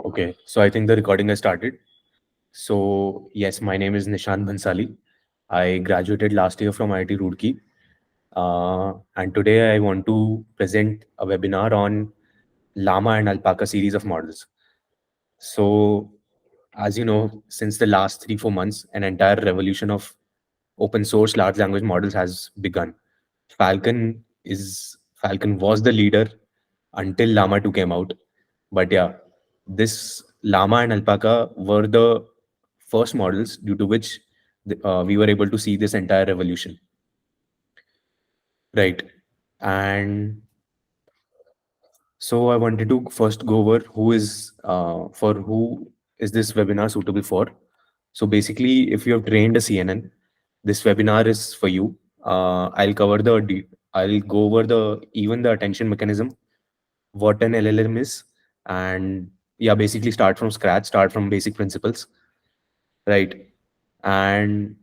Okay, so I think the recording has started. So yes, my name is Nishant Bhansali. I graduated last year from IIT Roorkee, and today I want to present a webinar on Llama and Alpaca series of models. So, as you know, since the last 3 4 months, an entire revolution of open source large language models has begun. Falcon was the leader until Llama 2 came out. But yeah, this Llama and Alpaca were the first models due to which we were able to see this entire revolution. Right. And so I wanted to first go over who is this webinar suitable for. So basically, if you have trained a CNN, this webinar is for you. I'll go over the attention mechanism, what an LLM is, and yeah, basically start from scratch, start from basic principles, right? And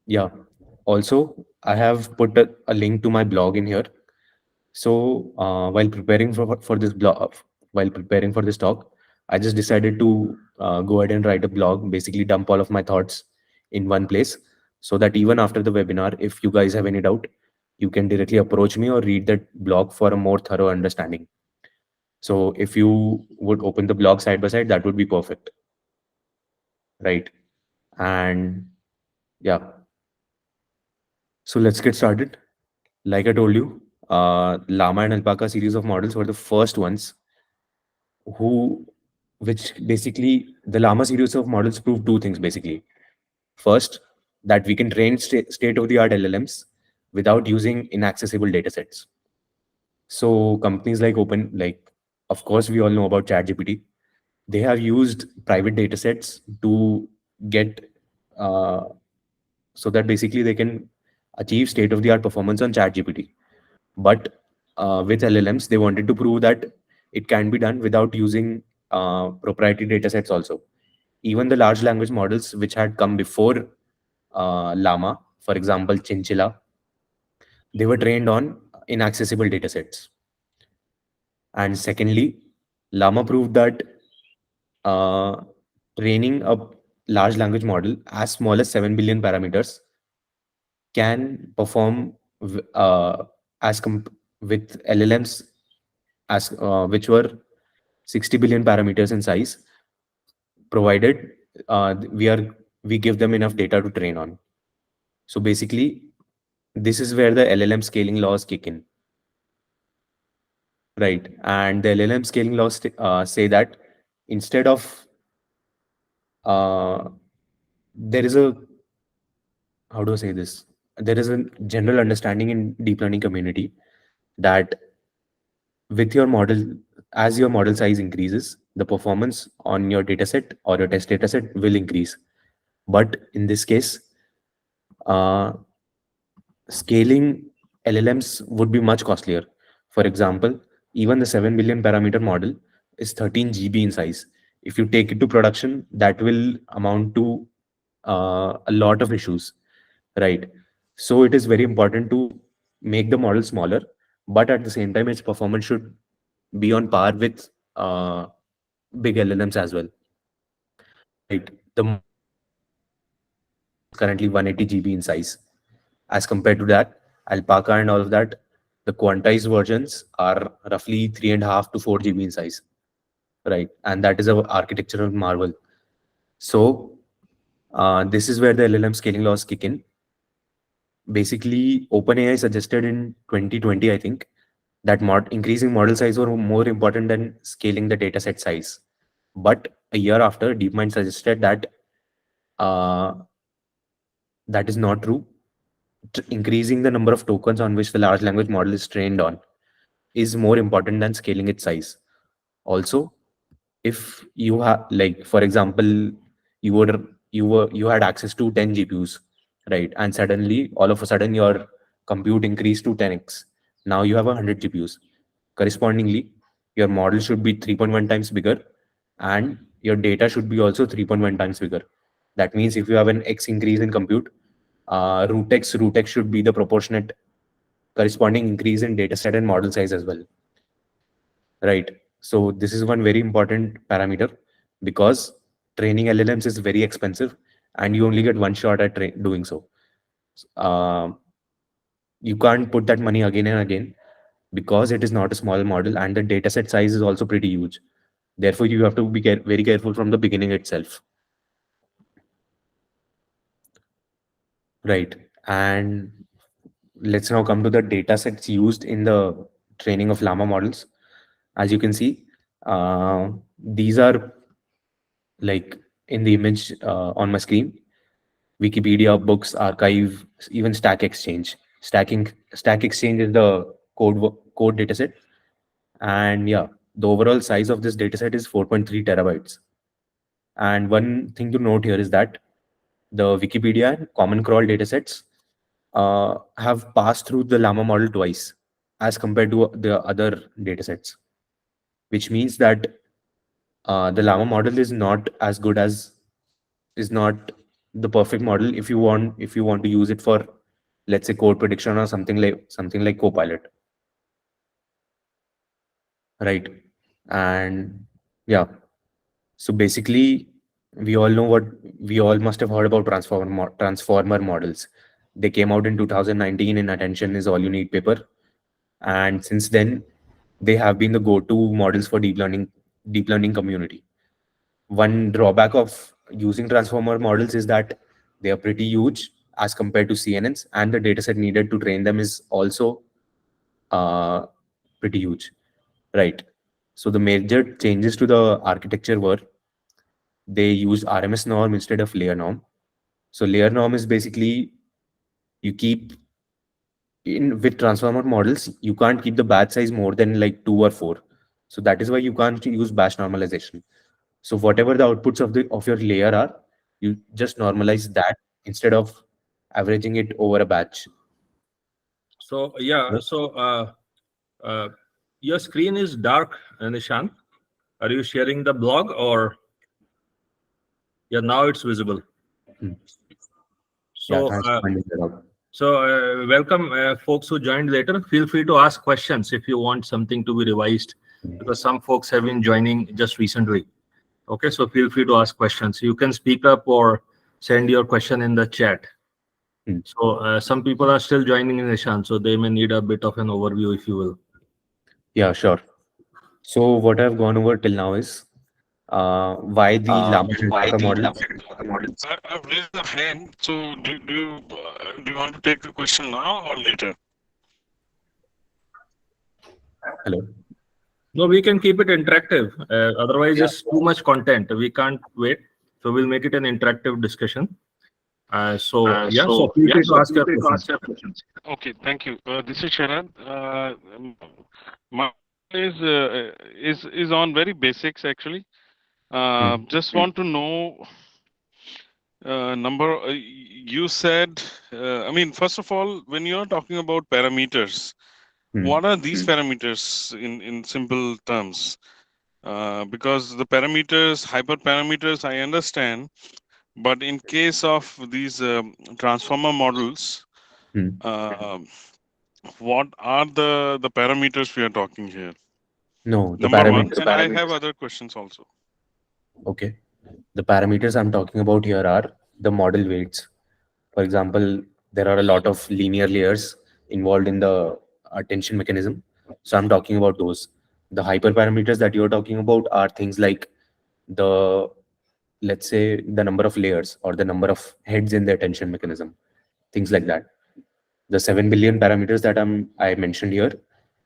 yeah, also I have put a link to my blog in here. So while preparing for this talk, I just decided to go ahead and write a blog, basically dump all of my thoughts in one place, so that even after the webinar, if you guys have any doubt, you can directly approach me or read that blog for a more thorough understanding. So if you would open the blog side by side, that would be perfect, right? And yeah, so let's get started. Like I told you, Llama and Alpaca series of models were the first ones who, which basically the Llama series of models prove two things basically. First, that we can train state-of-the-art LLMs without using inaccessible datasets. So companies of course, we all know about ChatGPT. They have used private datasets to get, uh, so that basically they can achieve state-of-the-art performance on ChatGPT. But with LLMs, they wanted to prove that it can be done without using proprietary datasets also. Even the large language models which had come before Llama, for example, Chinchilla, they were trained on inaccessible datasets. And secondly, Llama proved that uh, training a large language model as small as 7 billion parameters can perform as with LLMs which were 60 billion parameters in size, provided we give them enough data to train on. So basically, this is where the LLM scaling laws kick in, right? And the LLM scaling laws say that instead of uh, there is a how do I say this? There is a general understanding in deep learning community that with your model, as your model size increases, the performance on your dataset or your test dataset will increase. But in this case, uh, scaling LLMs would be much costlier. For example, even the 7 billion parameter model is 13 GB in size. If you take it to production, that will amount to a lot of issues, right? So it is very important to make the model smaller, but at the same time, its performance should be on par with uh, big LLMs as well, right? The currently 180 GB in size. As compared to that, Alpaca and all of that, the quantized versions are roughly 3.5 to 4 GB in size, right? And that is a architectural marvel. So this is where the LLM scaling laws kick in. Basically, OpenAI suggested in 2020, I think, that increasing model size were more important than scaling the dataset size. But a year after, DeepMind suggested that uh, that is not true. Increasing the number of tokens on which the large language model is trained on is more important than scaling its size. Also, if you have, like, for example, you had access to 10 GPUs, right? And suddenly, all of a sudden, your compute increased to 10x. Now you have 100 GPUs. Correspondingly, your model should be 3.1 times bigger, and your data should be also 3.1 times bigger. That means if you have an X increase in compute, root X should be the proportionate corresponding increase in data set and model size as well, right? So this is one very important parameter because training LLMs is very expensive and you only get one shot at doing so. Um, you can't put that money again and again because it is not a small model and the dataset size is also pretty huge. Therefore, you have to be very careful from the beginning itself. Right. And let's now come to the data sets used in the training of Llama models. As you can see, these are like in the image on my screen. Wikipedia, books, archive, even Stack Exchange. Stack Exchange is the code dataset, and yeah, the overall size of this dataset is 4.3 terabytes. And one thing to note here is that the Wikipedia and Common Crawl datasets have passed through the Llama model twice, as compared to the other datasets, which means that the Llama model is not as good as is not the perfect model if you want to use it for, let's say, code prediction or something like Copilot, right? And yeah, so basically, we all must have heard about transformer models. They came out in 2019 in Attention is All You Need paper, and since then they have been the go-to models for deep learning community. One drawback of using transformer models is that they are pretty huge as compared to CNNs, and the dataset needed to train them is also uh, pretty huge, right? So the major changes to the architecture were they used RMS norm instead of layer norm. So layer norm is basically you keep in with transformer models, you can't keep the batch size more than like 2 or 4. So that is why you can't use batch normalization. So whatever the outputs of your layer are, you just normalize that instead of averaging it over a batch. So yeah, Right? so uh, your screen is dark, Nishant. Are you sharing the blog or yeah? Now it's visible. Hmm. Yeah, So thanks for finding that out. welcome folks who joined later. Feel free to ask questions if you want something to be revised, because some folks have been joining just recently. Okay, so feel free to ask questions. You can speak up or send your question in the chat. Hmm. So some people are still joining in, Nishant, so they may need a bit of an overview, if you will. Yeah, sure. So what I've gone over till now is why the Llama transformer models. I've raised the hand. So do you want to take the question now or later? Hello. No, we can keep it interactive. Otherwise, it's too much content. We can't wait. So we'll make it an interactive discussion. So feel free to ask your questions. Okay, thank you. This is Sharad. My is on very basics actually. Hmm. Just want to know number. You said, I mean, first of all, when you're talking about parameters, Hmm. what are these parameters in simple terms? Because the parameters, hyperparameters, I understand, but in case of these transformer models, Hmm. uh, what are the parameters we are talking here? No, the Number one, parameters. and I have other questions also. Okay. The parameters I'm talking about here are the model weights. For example, there are a lot of linear layers involved in the attention mechanism. So I'm talking about those. The hyperparameters that you're talking about are things like the, let's say, the number of layers or the number of heads in the attention mechanism, things like that. The 7 billion parameters that I mentioned here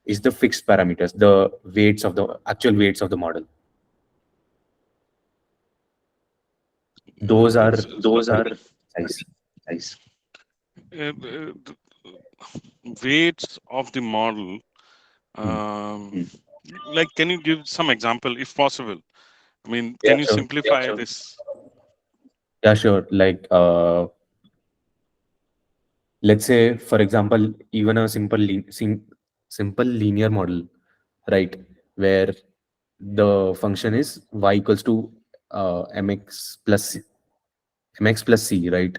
is the fixed parameters, the weights of the actual weights of the model. Those are the size. The weights of the model. Hmm. Um, like, can you give some example if possible? I mean, Yeah, can you sure. simplify this? Yeah, sure. Like, let's say, for example, even a simple linear model, right, where the function is y equals to mx plus c, right?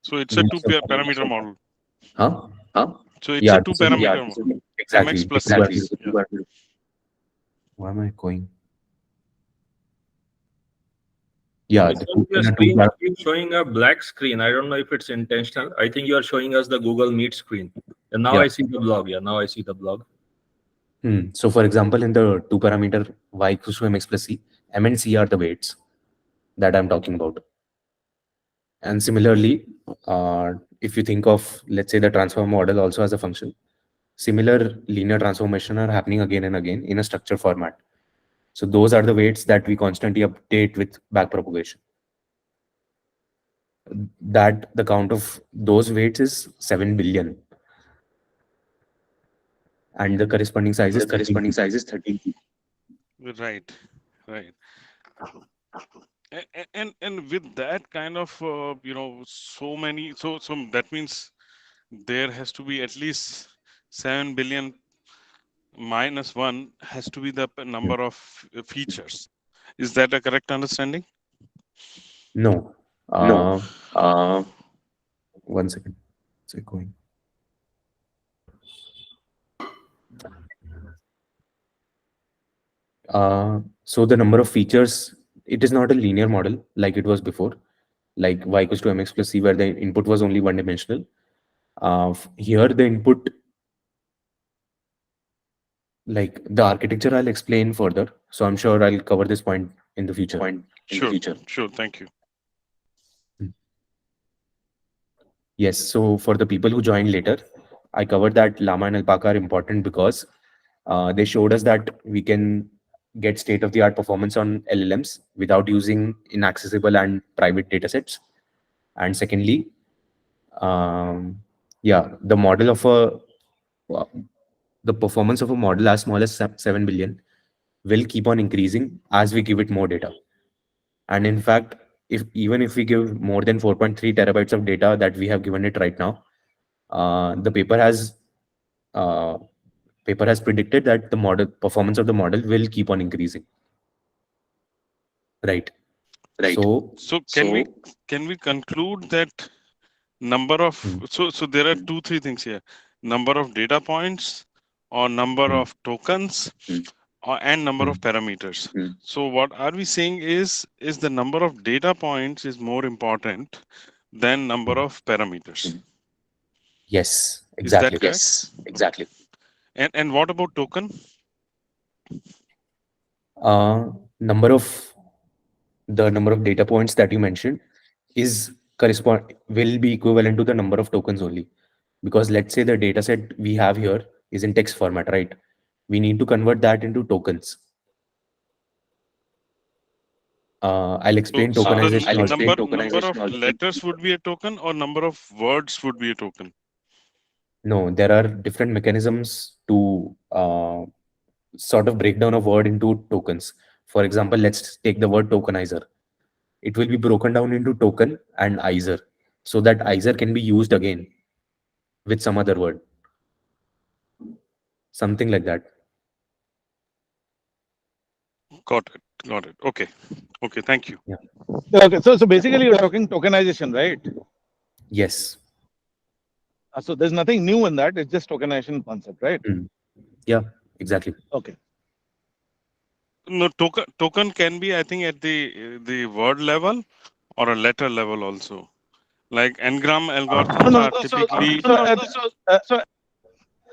So it's a Which parameter model. huh? So it's a Yeah, two this is parameter model. exactly MX two plus C. parameters. Yeah. Why am I going? Yeah, the Nishant, two, your in a two screen bar. keeps showing a black screen. I don't know if it's intentional. I think you are showing us the Google Meet screen. And now Yeah. I see the blog. Yeah, now I see the blog. So for example, in the two parameter y equals to mx plus c, m and c are the weights that I'm talking about. And similarly, if you think of, let's say, the transform model also as a function, similar linear transformation are happening again and again in a structure format. So those are the weights that we constantly update with backpropagation. That the count of those weights is 7 billion, and the corresponding size is 13. Right, right. And with that kind of so many, so that means there has to be at least 7 billion minus 1 has to be the number of features. Is that a correct understanding? No. Uh, 1 second. It's going. So the number of features, it is not a linear model like it was before, like y equals to mx plus c, where the input was only one dimensional. Here, the input, like the architecture, I'll explain further. So I'm sure I'll cover this point in the future. Sure, sure. Thank you. Mm. Yes. So for the people who joined later, I covered that Llama and Alpaca are important because they showed us that we can get state-of-the-art performance on LLMs without using inaccessible and private datasets. And secondly, um, yeah, uh, the performance of a model as small as 7 billion will keep on increasing as we give it more data. And in fact, if even if we give more than 4.3 terabytes of data that we have given it right now, the uh, paper has predicted that the model performance of the model will keep on increasing. Right. So, So can we conclude that number of mm, so there are two three things here: number of data points, or number mm, of tokens, and number of mm, parameters. So what are we saying is the number of data points is more important than number mm. of parameters. Yes, Is that exactly. correct? And what about token? Uh, number of the number of data points that you mentioned is correspond will be equivalent to the number of tokens only, because let's say the data set we have here is in text format, right? We need to convert that into tokens. I'll So explain so the tokenization also. number of letters would be a token, or number of words would be a token. No, there are different mechanisms to sort of break down a word into tokens. For example, let's take the word tokenizer. It will be broken down into token and izer, so that izer can be used again with some other word, something like that. Got it. Got it. Okay. Okay. Thank you. Yeah. Okay, so basically you're talking tokenization, right? Yes. So there's nothing new in that. It's just tokenization concept, right? Mm. Yeah, exactly. Okay. No, token can be, I think, at the word level or a letter level also. Like Ngram No, algorithms no. are typically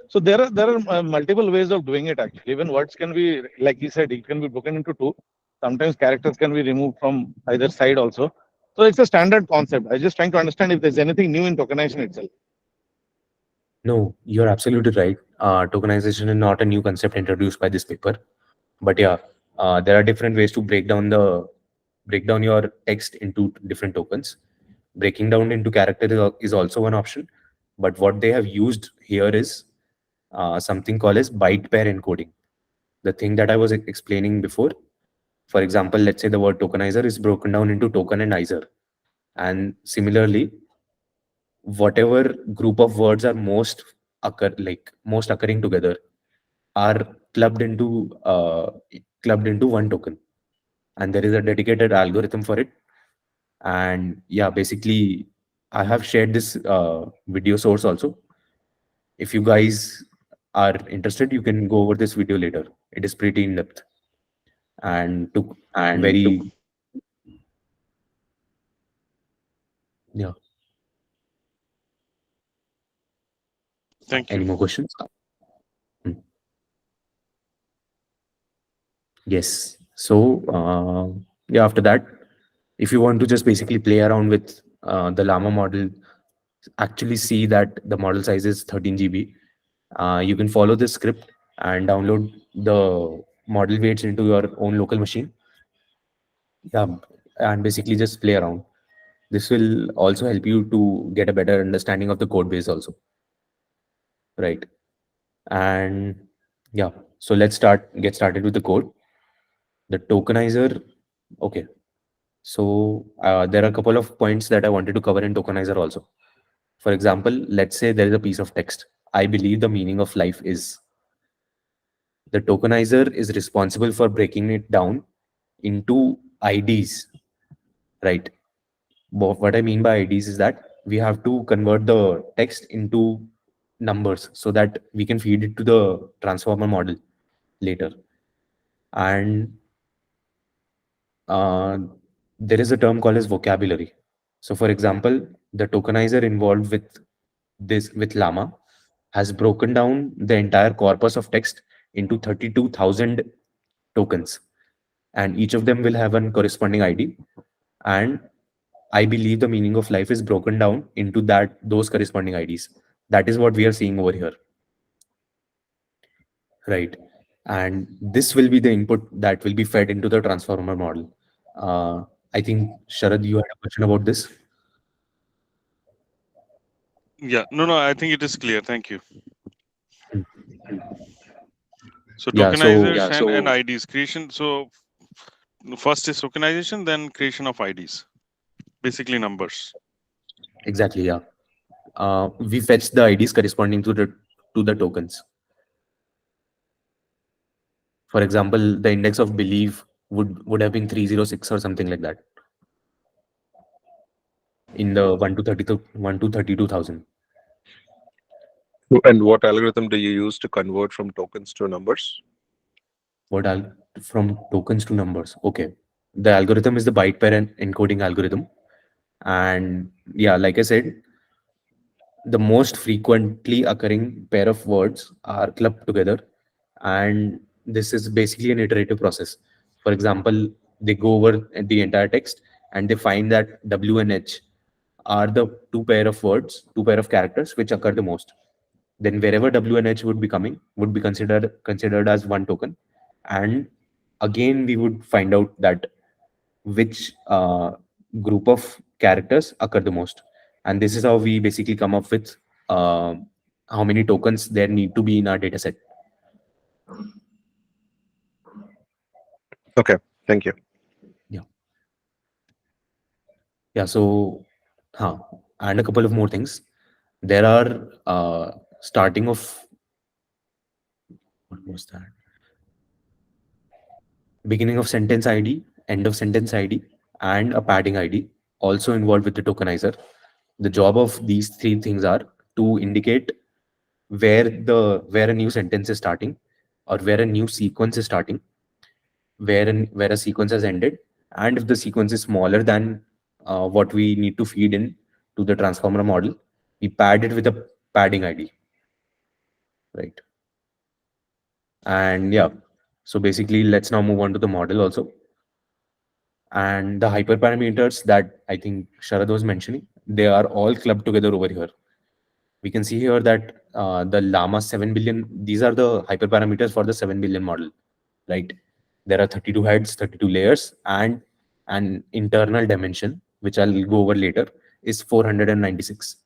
So there are multiple ways of doing it actually. Even words can be, like you said, it can be broken into two. Sometimes characters can be removed from either side also. So it's a standard concept. I'm just trying to understand if there's anything new in tokenization itself. No, you're absolutely right. Tokenization is not a new concept introduced by this paper, but yeah, there are different ways to break down your text into different tokens. Breaking down into character is also one option, but what they have used here is something called as byte pair encoding. The thing that I was explaining before. For example, let's say the word tokenizer is broken down into token and izer, and similarly, whatever group of words are most occurring together are clubbed into one token, and there is a dedicated algorithm for it. And yeah, basically, I have shared this video source also. If you guys are interested, you can go over this video later. It is pretty in depth. and took very, yeah. Thank you. Any more questions? Hmm. Yes. So, yeah, after that, if you want to just basically play around with the Llama model, actually see that the model size is 13 GB, you can follow this script and download the model weights into your own local machine. Yeah, and basically just play around. This will also help you to get a better understanding of the code base also, right? And yeah, so get started with the code. The tokenizer, okay. So there are a couple of points that I wanted to cover in tokenizer also. For example, let's say there is a piece of text. I believe the meaning of life is. The tokenizer is responsible for breaking it down into IDs, right? What I mean by IDs is that we have to convert the text into numbers so that we can feed it to the transformer model later. And uh, there is a term called as vocabulary. So, for example, the tokenizer involved with Llama has broken down the entire corpus of text into 32,000 tokens, and each of them will have a corresponding ID. And I believe the meaning of life is broken down into those corresponding IDs. That is what we are seeing over here, right? And this will be the input that will be fed into the transformer model. Uh, I think Sharad, you had a question about this. Yeah, no, I think it is clear. Thank you. So Yeah. So tokenizers and IDs creation. So first is tokenization, then creation of IDs, basically numbers. exactly, yeah. We fetch the IDs corresponding to the tokens. For example, the index of belief would have been 306 or something like that in the 1 to 32,000. And what algorithm do you use to convert from tokens to numbers? What al From tokens to numbers? Okay, the algorithm is the byte pair encoding algorithm, and yeah, like I said, the most frequently occurring pair of words are clubbed together, and this is basically an iterative process. For example, they go over the entire text and they find that W and H are the two pair of characters which occur the most. Then wherever W and H would be coming would be considered as one token, and again we would find out that which group of characters occur the most, and this is how we basically come up with uh, how many tokens there need to be in our data set. Okay, thank you. Yeah, yeah. So, and a couple of more things. There are starting of what was that? Beginning of sentence ID, end of sentence ID, and a padding ID also involved with the tokenizer. The job of these three things are to indicate where a new sentence is starting, or where a new sequence is starting, where a sequence has ended, and if the sequence is smaller than what we need to feed in to the transformer model, we pad it with a padding ID, right? And yeah, so basically, let's now move on to the model also. And the hyperparameters that I think Sharad was mentioning, they are all clubbed together over here. We can see here that the Llama 7 billion, these are the hyperparameters for the 7 billion model, right? There are 32 heads, 32 layers, and an internal dimension, which I'll go over later, is 496.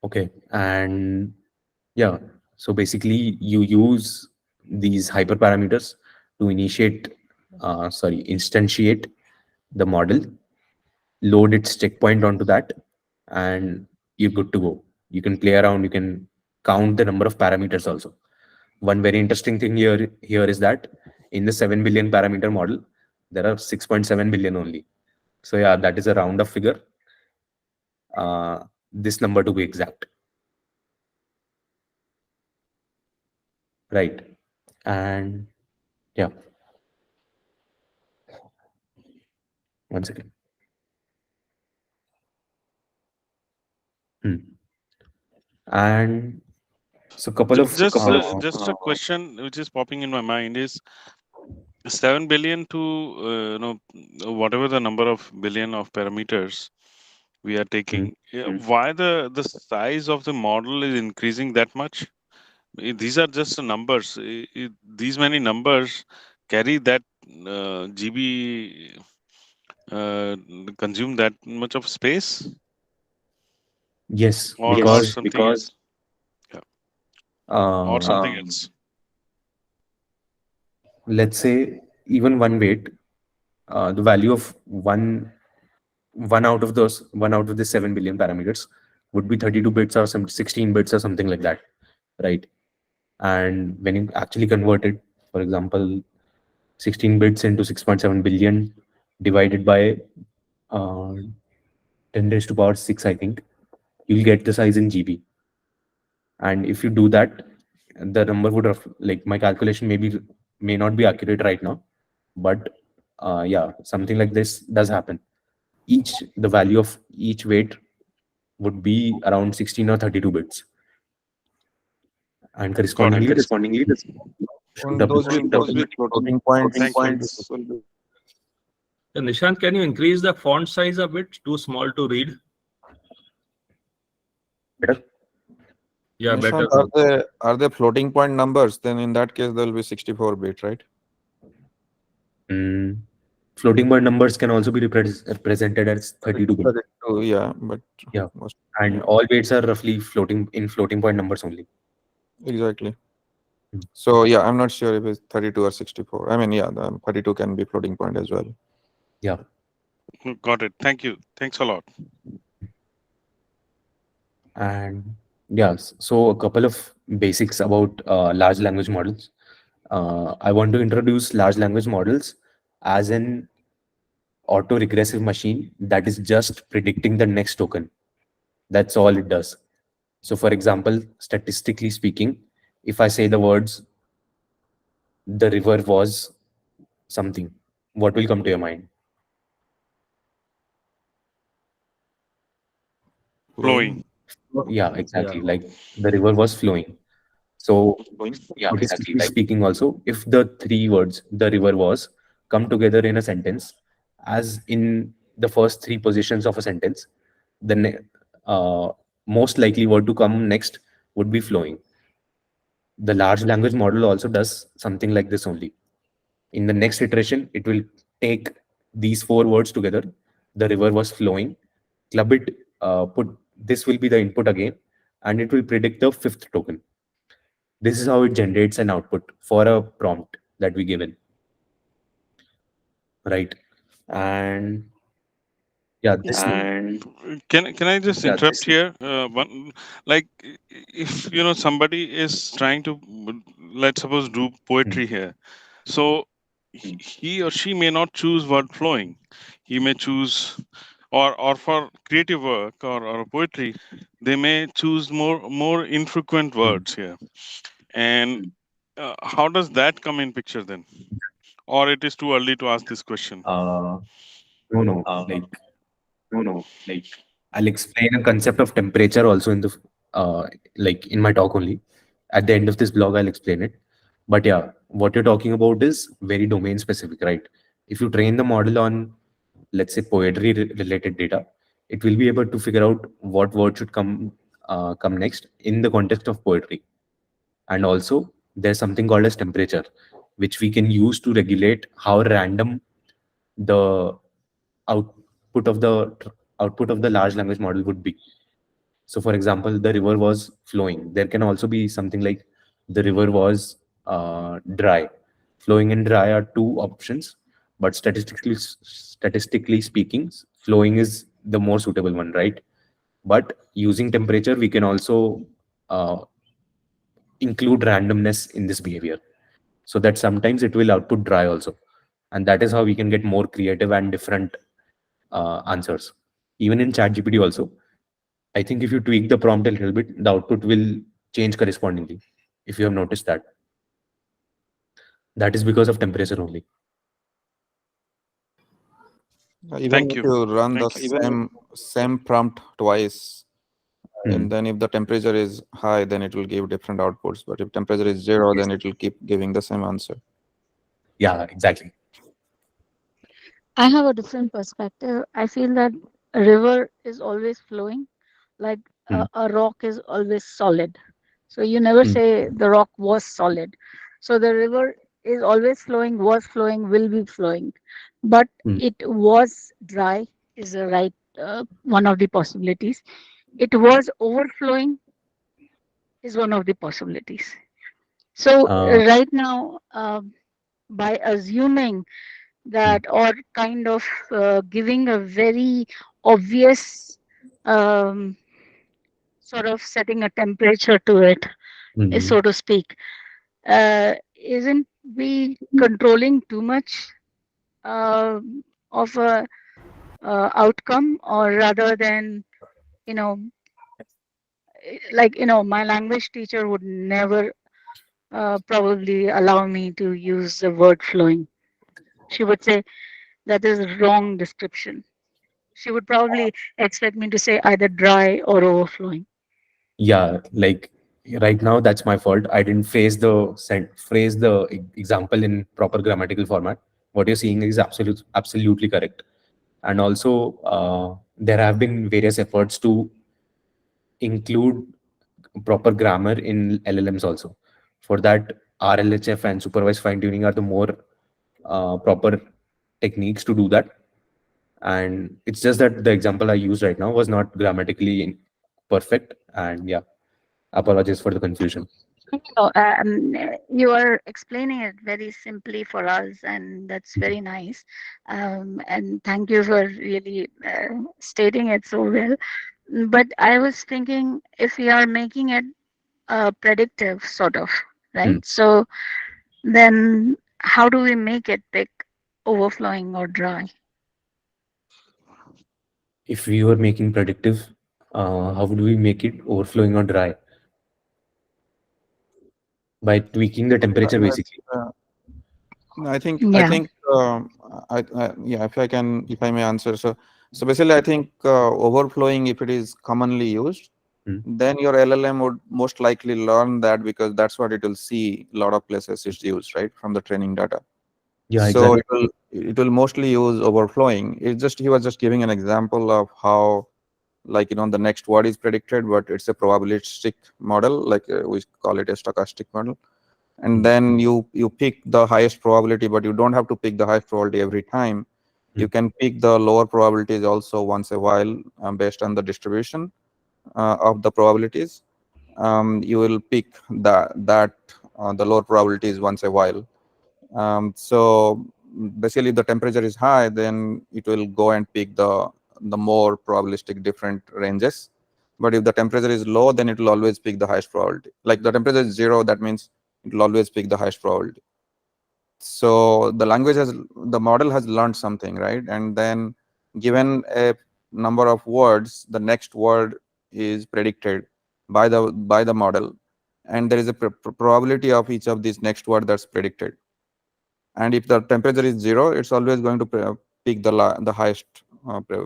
Okay. And yeah, so basically you use these hyperparameters to instantiate the model, load its checkpoint onto that, and you're good to go. You can play around, you can count the number of parameters also. One very interesting thing here is that in the 7 billion parameter model, there are 6.7 billion only. So yeah, that is a round of figure. This number to be exact, right? And Yeah, one second. Hmm. And so couple of Just a question which is popping in my mind is 7 billion to whatever the number of billion of parameters we are taking. Why the size of the model is increasing that much? These are just the numbers. These many numbers carry that GB consume that much of space yes, or because something else. Yeah. Or uh, something else. let's say even one weight, the value of one out of the 7 billion parameters would be 32 bits or some 16 bits or something like that, right? And when you actually convert it, for example, 16 bits into 6.7 billion divided by uh, 10 raised to power 6, I think, you'll get the size in GB. And if you do that, the number would have, like, my calculation may not be accurate right now, but yeah, something like this does happen. The value of each weight would be around 16 or 32 bits, and Got it. correspondingly this shoot And up. those with floating points Thank you. will be Nishant, can you increase the font size a bit? Too small to read. Better? Yeah, better. Nishant, are they floating point numbers? Then in that case, there will be 64 bit, right? Mm, floating point numbers can also be represented as 32 bit. 32, yeah, but Yeah, most, and yeah, all weights are roughly floating point numbers only. exactly. Mm. So yeah, I'm not sure if it's 32 or 64. I mean, yeah, the 32 can be floating point as well. Yeah, Got it. Thank you. Thanks a lot. and yeah, so a couple of basics about large language models. I want to introduce large language models as an auto-regressive machine that is just predicting the next token. That's all it does. So, for example, statistically speaking, if I say the words "the river was something," what will come to your mind? Flowing. Flowing. Yeah, Yeah. exactly. Like the river was flowing. So, Flowing. statistically speaking, also, if the three words "the river was" come together in a sentence, as in the first three positions of a sentence, the most likely word to come next would be flowing. The large language model also does something like this only. In the next iteration, it will take these four words together. The river was flowing, club it, put this will be the input again, and it will predict the fifth token. This is how it generates an output for a prompt that we given, right? And yeah, this Can I just interrupt here? One, like, if somebody is trying to, let's suppose, do hmm, poetry here, so he or she may not choose word flowing. He may choose, or for creative work or poetry, they may choose more infrequent hmm. words here. And how does that come in picture then? Or it is too early to ask this question? uh, no, no, like I'll explain a concept of temperature also in the like in my talk only. At the end of this blog, I'll explain it. But yeah, what you're talking about is very domain specific, right? If you train the model on, let's say, poetry related data, it will be able to figure out what word should come next in the context of poetry. And also, there's something called as temperature, which we can use to regulate how random the output of the output of the large language model would be. So, for example, the river was flowing. There can also be something like the river was dry. Flowing and dry are two options, but statistically speaking, flowing is the more suitable one, right? But using temperature, we can also uh, include randomness in this behavior, so that sometimes it will output dry also, and that is how we can get more creative and different answers. Even in ChatGPT also, I think if you tweak the prompt a little bit, the output will change correspondingly. If you have noticed that. That is because of temperature only. Even Thank if you. you run the Thank you. same prompt twice, Hmm. and then if the temperature is high, then it will give different outputs. But if temperature is zero, then it will keep giving the same answer. Yeah, exactly. I have a different perspective. I feel that a river is always flowing, like Hmm. a rock is always solid. So you never Hmm. say the rock was solid. So the river is always flowing, was flowing, will be flowing. But Hmm. it was dry is the right one of the possibilities. It was overflowing is one of the possibilities. So Uh, right now, by assuming hmm. that or kind of giving a very obvious um, sort of setting a temperature to it, Hmm. so to speak. Isn't we controlling too much uh, of a outcome, or rather than you know, like my language teacher would never probably allow me to use the word flowing. She would say that is wrong description. She would probably expect me to say either dry or overflowing. Yeah, like right now, that's my fault. I didn't phrase the example in proper grammatical format. What you're seeing is absolutely correct. And also, there have been various efforts to include proper grammar in LLMs also. For that, RLHF and supervised fine tuning are the more proper techniques to do that. And it's just that the example I used right now was not grammatically perfect. And yeah, apologies for the confusion. You are explaining it very simply for us, and that's very nice. And thank you for really stating it so well. But I was thinking if we are making it predictive, sort of, Hmm. right? So then how do we make it pick overflowing or dry? If we were making predictive, how would we make it overflowing or dry? By tweaking the temperature, That's, basically. I Yeah. think yeah, if I may answer. So basically, I think overflowing, if it is commonly used, Hmm. then your LLM would most likely learn that, because that's what it will see a lot of places it's used, right, from the training data. Yeah, So exactly. it will mostly use overflowing. He was just giving an example of how, like, the next word is predicted, but it's a probabilistic model, like we call it a stochastic model. And Hmm. then you pick the highest probability, but you don't have to pick the highest probability every time. Hmm. You can pick the lower probabilities also once a while, based on the distribution of the probabilities. You will pick the lower probabilities once a while. So basically, if the temperature is high, then it will go and pick the more probabilistic different ranges. But if the temperature is low, then it will always pick the highest probability. Like the temperature is zero, that means it will always pick the highest probability. So the model has learned something, right? And then given a number of words, the next word is predicted by the model, and there is a probability of each of these next word that's predicted. And if the temperature is zero, it's always going to pick the highest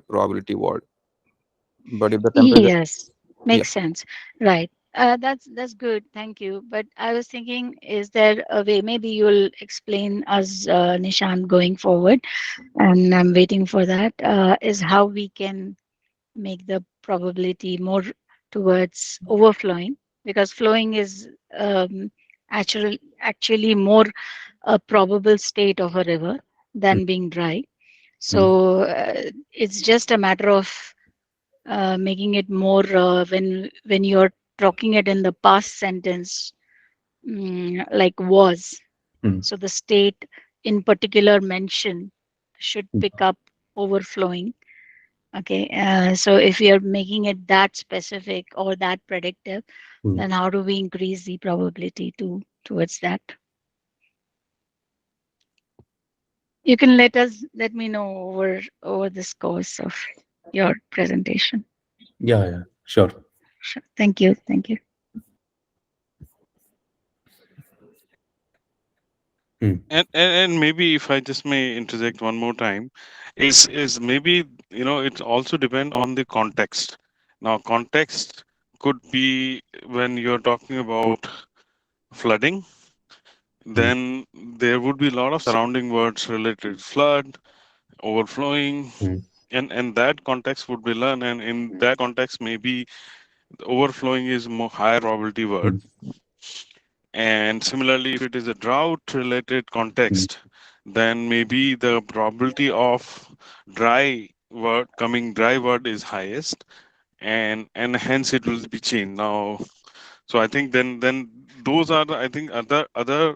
probability word. But if the temperature, Yes, yeah, makes sense. Right. That's good. Thank you. But I was thinking, is there a way? Maybe you'll explain us, Nishant, going forward, and I'm waiting for that. Is how we can make the probability more towards overflowing, because flowing is actually more a probable state of a river Hmm. than being dry. Hmm. So it's just a matter of making it more when you're talking it in the past sentence, like was. Hmm. So the state in particular mention should Hmm. pick up overflowing. Okay, so if we are making it that specific or that predictive, Hmm. then how do we increase the probability towards that? You can let me know over this course of your presentation. Yeah, yeah, sure. Sure. Thank you. Thank you. And maybe if I just may interject one more time, is maybe it also depend on the context. Now, context could be when you're talking about flooding, then there would be a lot of surrounding words related flood, overflowing, and that context would be learned. And in that context, maybe the overflowing is more higher probability word. And similarly, if it is a drought related context, then maybe the probability of dry word is highest, and hence it will be changed. Now, so I think then those are I think other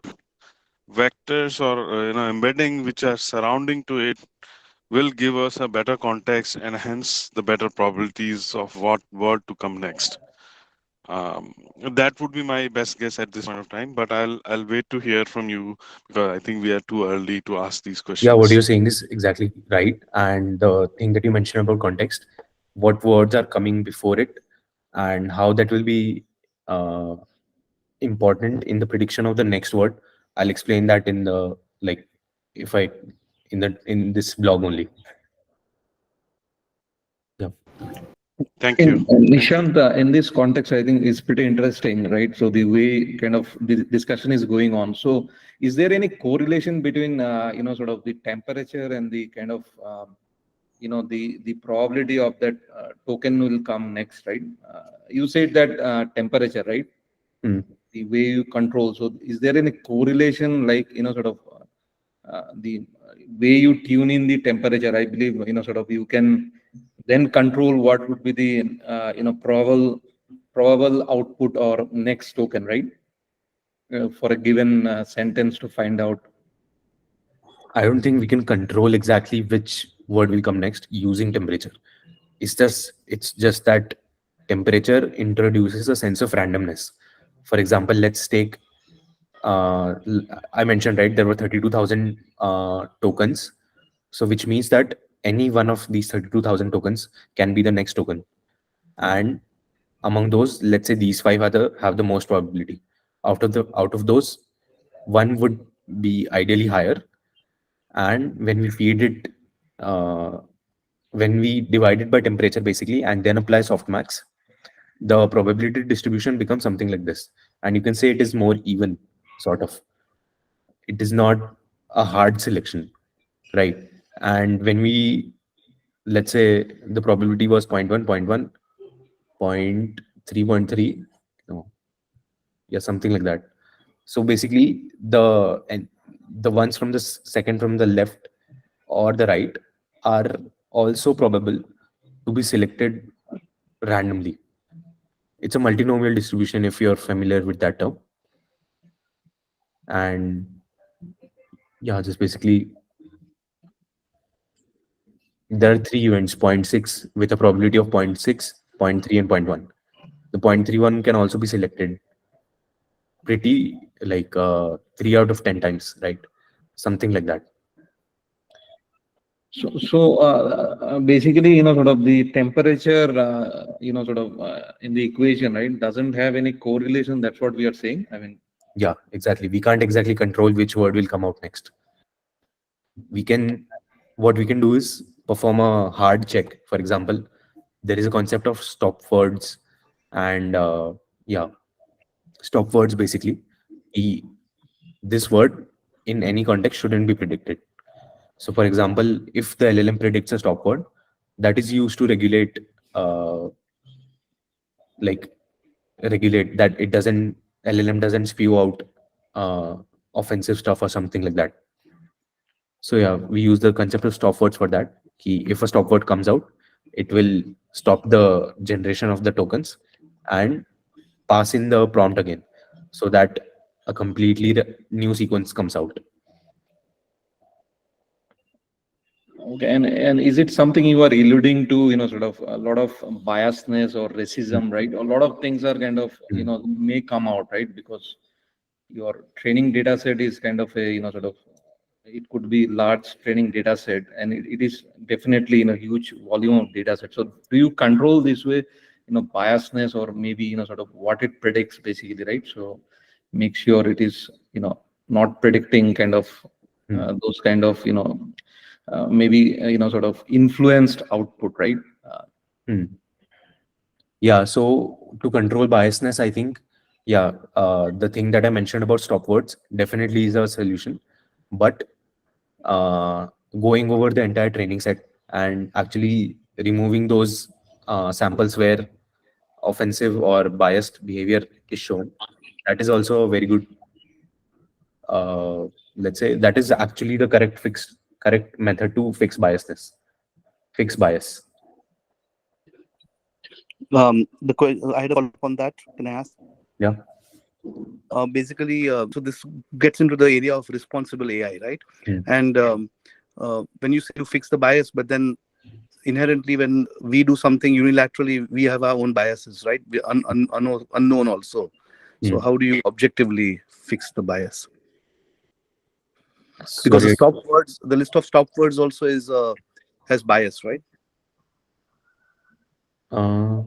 vectors or embedding which are surrounding to it will give us a better context and hence the better probabilities of what word to come next. Um, that would be my best guess at this point of time, but I'll wait to hear from you because I think we are too early to ask these Yeah, what questions. you're saying is exactly right. And the thing that you mentioned about context, what words are coming before it, and how that will be uh, important in the prediction of the next word. I'll explain that in the like if I in this blog only. Yeah. Thank you. In Nishant, in this context, I think is pretty interesting, right? So the way kind of the discussion is going on. So is there any correlation between, sort of the temperature and the kind of, the probability of that token will come next, right? You said that temperature, right? The way you control. So is there any correlation, like, sort of the way you tune in the temperature? I believe, sort of you can then control what would be the, probable output or next token, right? For a given sentence to find out. I don't think we can control exactly which word will come next using temperature. It's just that temperature introduces a sense of randomness. For example, let's take I mentioned, right, there were 32,000 tokens. So which means that any one of these 32,000 tokens can be the next token. And among those, let's say these five have the most probability. Out of those, one would be ideally higher. And when we divide it by temperature basically, and then apply softmax, the probability distribution becomes something like this. And you can say it is more even, sort of. It is not a hard selection, right? And when we, let's say the probability was 0.1, 0.1, 0.3, 0.3, no, yeah, something like that. So basically, the ones from the second from the left or the right are also probable to be selected randomly. It's a multinomial distribution if you're familiar with that term. And yeah, just basically there are three events: zero point 0.6 with a probability of 0.6, 0.6, 0.3, and 0.1. The 0.31 can also be selected pretty like 3 out of 10 times, right? Something like that. So basically, sort of the temperature, sort of in the equation, right, doesn't have any correlation. That's what we are saying. I mean, Yeah, exactly. We can't exactly control which word will come out next. What we can do is perform a hard check. For example, there is a concept of stop words, and yeah, stop words basically. E, this word in any context shouldn't be predicted. So, for example, if the LLM predicts a stop word, that is used to uh, like regulate that it doesn't LLM doesn't spew out uh, offensive stuff or something like that. So yeah, we use the concept of stop words for that. If a stop word comes out, it will stop the generation of the tokens and pass in the prompt again, so that a completely new sequence comes out. okay, and is it something you are alluding to? Sort of a lot of biasness or racism, right? A lot of things are kind of, may come out, right? Because your training data set is kind of a, sort of, it could be large training data set, and it is definitely in a huge volume of data set. So do you control this way, biasness, or maybe, sort of what it predicts basically, right? So make sure it is, not predicting kind of those kind of maybe sort of influenced output, right? Hmm. Yeah, so to control biasness, I think, yeah, the thing that I mentioned about stop words definitely is a solution. But uh, going over the entire training set and actually removing those samples where offensive or biased behavior is shown, that is also a very good, uh, let's say, that is actually the correct method to fix bias. I had a follow up on that. Can I ask? Yeah. Basically, so this gets into the area of responsible AI, right? Hmm. And when you say to fix the bias, but then inherently when we do something unilaterally, we have our own biases, right? Unknown also. So Hmm. how do you objectively fix the bias? Because Sorry. the list of stop words also is has bias, right? Uh,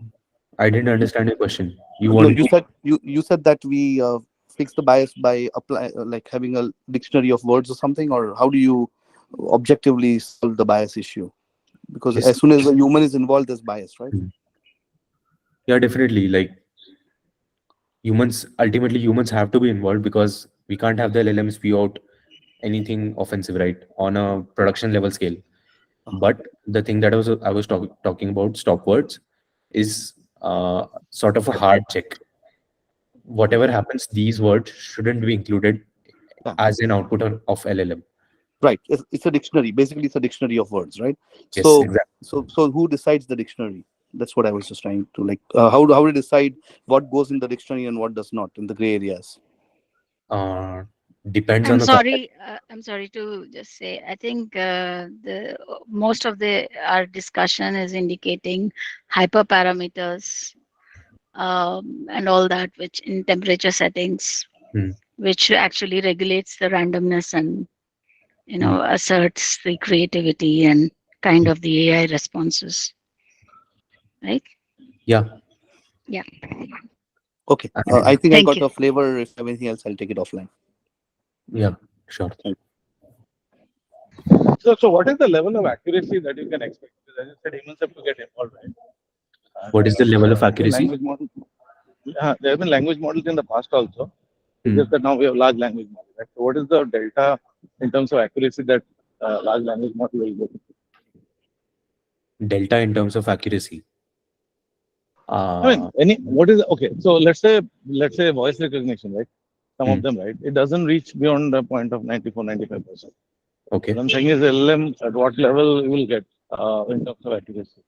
I didn't understand your question. You No, want to? you said that we fix the bias by apply like having a dictionary of words or something, or how do you objectively solve the bias issue? Because Yes. as soon as a human is involved, there's bias, right? Hmm. Yeah, definitely. Like ultimately humans have to be involved because we can't have the LLMs spew out anything offensive, right, on a production level scale. Uh-huh. But the thing that I was talking about stop words is sort of a hard check. Whatever happens, these words shouldn't be included Yeah. as an output of LLM. Right. It's a dictionary. Basically, it's a dictionary of words, right? Yes, So, exactly. so who decides the dictionary? That's what I was just trying to like. How to decide what goes in the dictionary and what does not in the gray areas? uh, Depends on I'm the context. sorry. I'm sorry to just say. I think the most of the our discussion is indicating hyperparameters and all that, which in temperature settings, Hmm. which actually regulates the randomness and Hmm. asserts the creativity and kind of the AI responses, right? Yeah. Yeah. Okay. I And think I Thank got you. a flavor. If anything else, I'll take it offline. yeah, sure. So what is the level of accuracy that you can expect? Because as you said, humans have to get involved, right? What is the level of There have been accuracy? language models. There have been language models in the past also. It's Hmm. just that now we have large language models. Right? So what is the delta in terms of accuracy that large language model will get? Delta in terms of accuracy. I mean, what is okay? So let's say voice recognition, right? Some Hmm. of them, right? It doesn't reach beyond the point of 94, 95%. What Okay. I'm saying is LLM at what level you will get in terms of accuracy.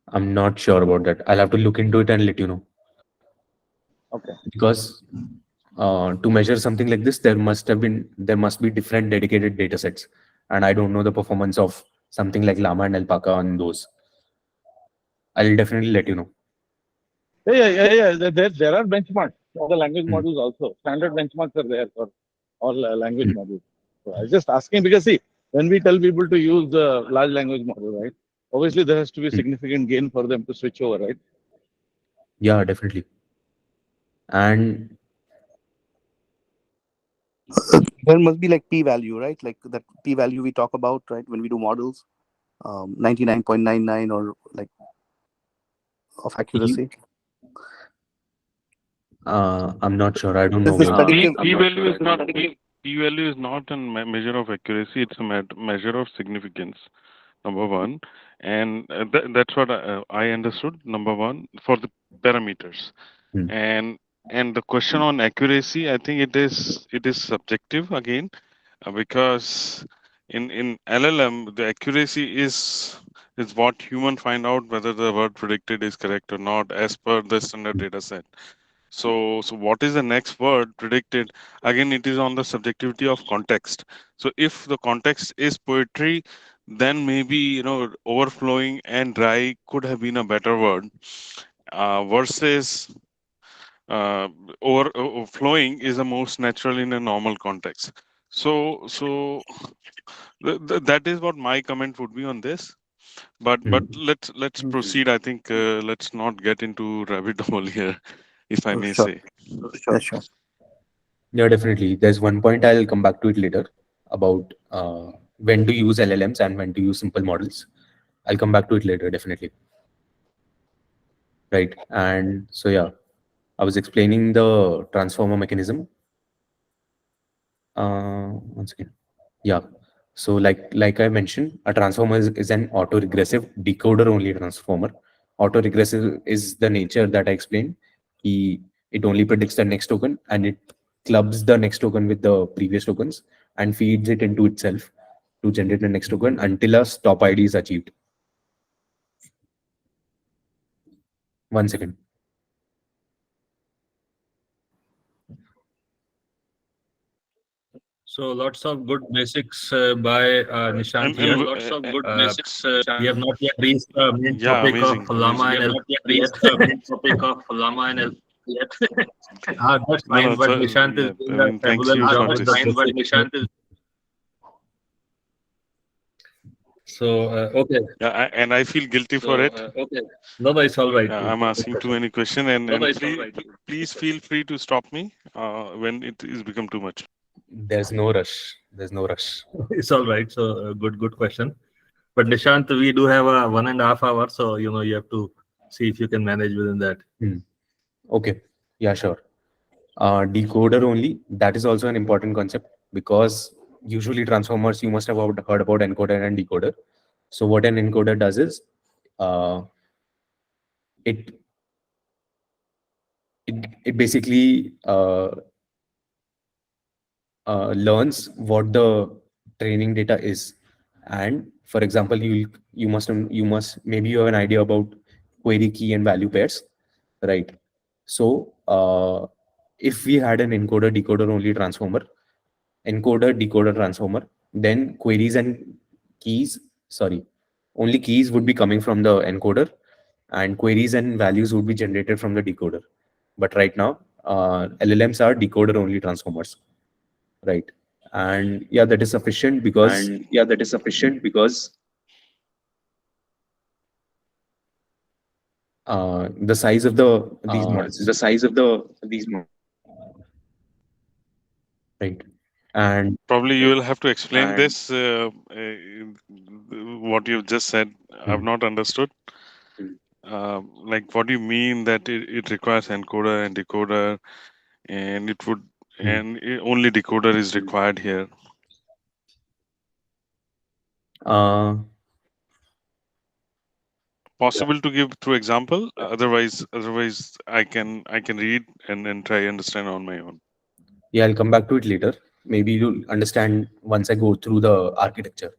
I'm not sure about that. I'll have to look into it and let you know. Okay. Because to measure something like this, there must be different dedicated data sets, and I don't know the performance of something like Llama and Alpaca on those. I'll definitely let you know. Yeah. There are benchmarks for the language Hmm. models also. Standard benchmarks are there for all language Hmm. models. So I was just asking because see, when we tell people to use the large language model, right? Obviously, there has to be Hmm. significant gain for them to switch over, right? Yeah, definitely. And There must be like p-value, right? Like that p-value we talk about, right? When we do models, 99.99 or like of P, accuracy. I'm not sure. I don't know There's this about P. predictive. P value is not P value is not a measure of accuracy. It's a measure of significance. Number one, and that's what I understood. Number one for the parameters, Hmm. and the question on accuracy, I think it is subjective again, because in LLM the accuracy is what human find out whether the word predicted is correct or not as per the standard data set. So what is the next word predicted? Again, it is on the subjectivity of context. So if the context is poetry, then maybe overflowing and dry could have been a better word. Versus overflowing is the most natural in a normal context. So that is what my comment would be on this. But Hmm. let's proceed. I think let's not get into rabbit hole here. if I Oh, may sure. say. Yeah, sure. Yeah, definitely. There's one point I'll come back to it later about when to use LLMs and when to use simple models. I'll come back to it later, definitely. Right. And so, yeah, I was explaining the transformer mechanism. Once again. Yeah. So like I mentioned, a transformer is an autoregressive decoder only transformer. Autoregressive is the nature that I explained. It only predicts the next token and it clubs the next token with the previous tokens and feeds it into itself to generate the next token until a stop ID is achieved. 1 second. So lots of good basics by Nishant And here. We have not yet reached the main yeah, topic of amazing, Llama amazing. and yet. That's No, fine, no, but so, Nishant is yeah, I doing a mean, thanks fabulous you job for with the this. basics. So okay, Yeah, and I feel guilty for it. no, it's all right. I'm asking too many questions, and please feel free to stop me when it is become too much. There's no rush. There's no rush. It's all right. So good question. But Nishant, we do have a 1.5 hour, so you have to see if you can manage within that. Okay. Yeah, sure. Decoder only, that is also an important concept because usually transformers, you must have heard about encoder and decoder. So what an encoder does is uh, it, it basically learns what the training data is. And for example, you must maybe you have an idea about query key and value pairs, right? So if we had an encoder decoder only transformer, encoder decoder transformer, then queries and keys, sorry, only keys would be coming from the encoder and queries and values would be generated from the decoder. But right now LLMs are decoder only transformers, right? And yeah, that is sufficient because the size of these models, right? And Probably you will have to explain this. What you've just said, I've not understood. Like, what do you mean that it requires encoder and decoder, and it would, only decoder is required here? uh, Possible to give through example? Otherwise, I can read and try understand on my own. yeah, I'll come back to it later. Maybe you'll understand once I go through the architecture.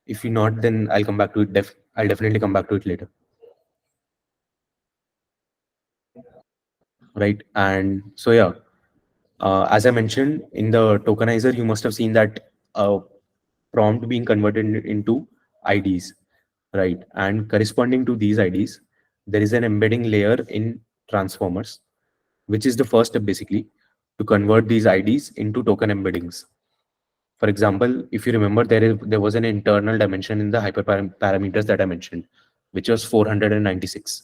If you not, then I'll come back to it. I'll definitely come back to it later, right? And so yeah, as I mentioned in the tokenizer, you must have seen that prompt being converted into IDs, right? And corresponding to these IDs, there is an embedding layer in transformers, which is the first step basically to convert these IDs into token embeddings. For example, if you remember, there was an internal dimension in the hyperparameters that I mentioned, which was 496,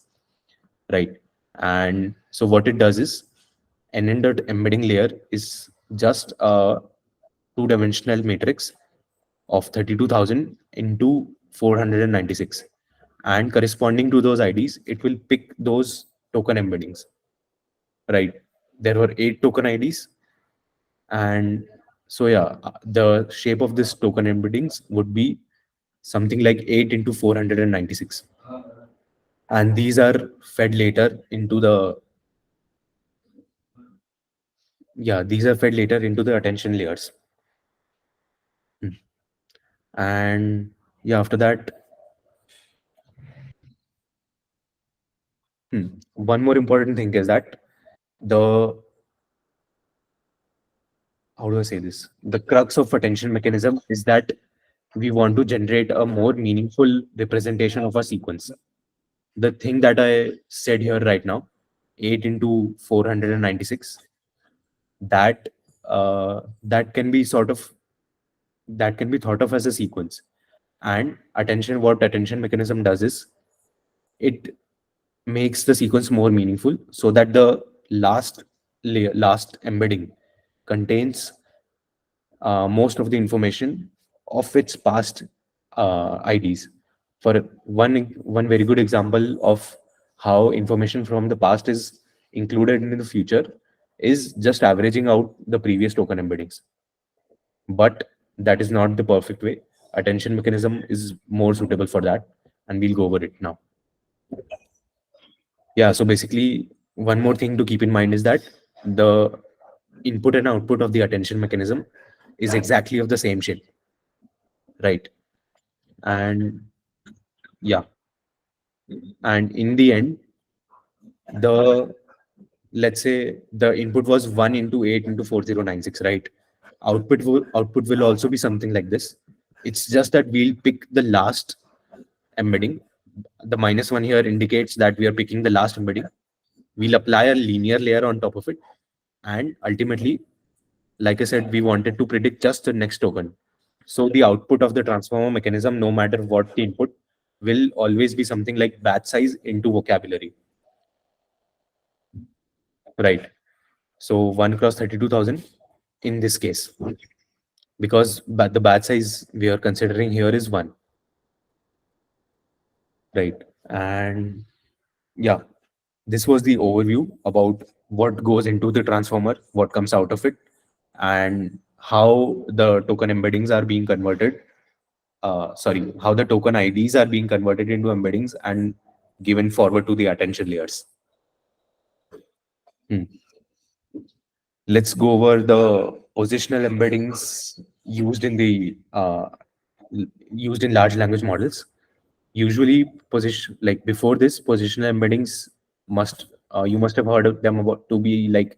right? And so what it does is an embedding layer is just a two-dimensional matrix of 32,000 into 496, and corresponding to those IDs, it will pick those token embeddings, right? There were 8 token IDs, and so yeah, the shape of this token embeddings would be something like 8 into 496, and these are fed later into the attention layers. And yeah, after that, one more important thing is that the how do I say this? The crux of attention mechanism is that we want to generate a more meaningful representation of a sequence. The thing that I said here right now, 8 into 496, that that can be thought of as a sequence. And what attention mechanism does is it makes the sequence more meaningful, so that the last layer, last embedding contains most of the information of its past IDs. For one very good example of how information from the past is included in the future is just averaging out the previous token embeddings. But that is not the perfect way. Attention mechanism is more suitable for that, and we'll go over it now. Yeah, so basically, one more thing to keep in mind is that the input and output of the attention mechanism is exactly of the same shape, right? And yeah, and in the end, the let's say the input was 1 into 8 into 4096, right? Output will also be something like this. It's just that we'll pick the last embedding. The -1 here indicates that we are picking the last embedding. We'll apply a linear layer on top of it, and ultimately, like I said, we wanted to predict just the next token. So the output of the transformer mechanism, no matter what the input, will always be something like batch size into vocabulary, right? So 1 cross 32,000 in this case, because the batch size we are considering here is 1, right? And yeah, this was the overview about what goes into the transformer, what comes out of it, and how the token embeddings are being converted. Sorry, how the token IDs are being converted into embeddings and given forward to the attention layers. Let's go over the positional embeddings used in the used in large language models. Usually, position like before this, positional embeddings must you must have heard of them about to be like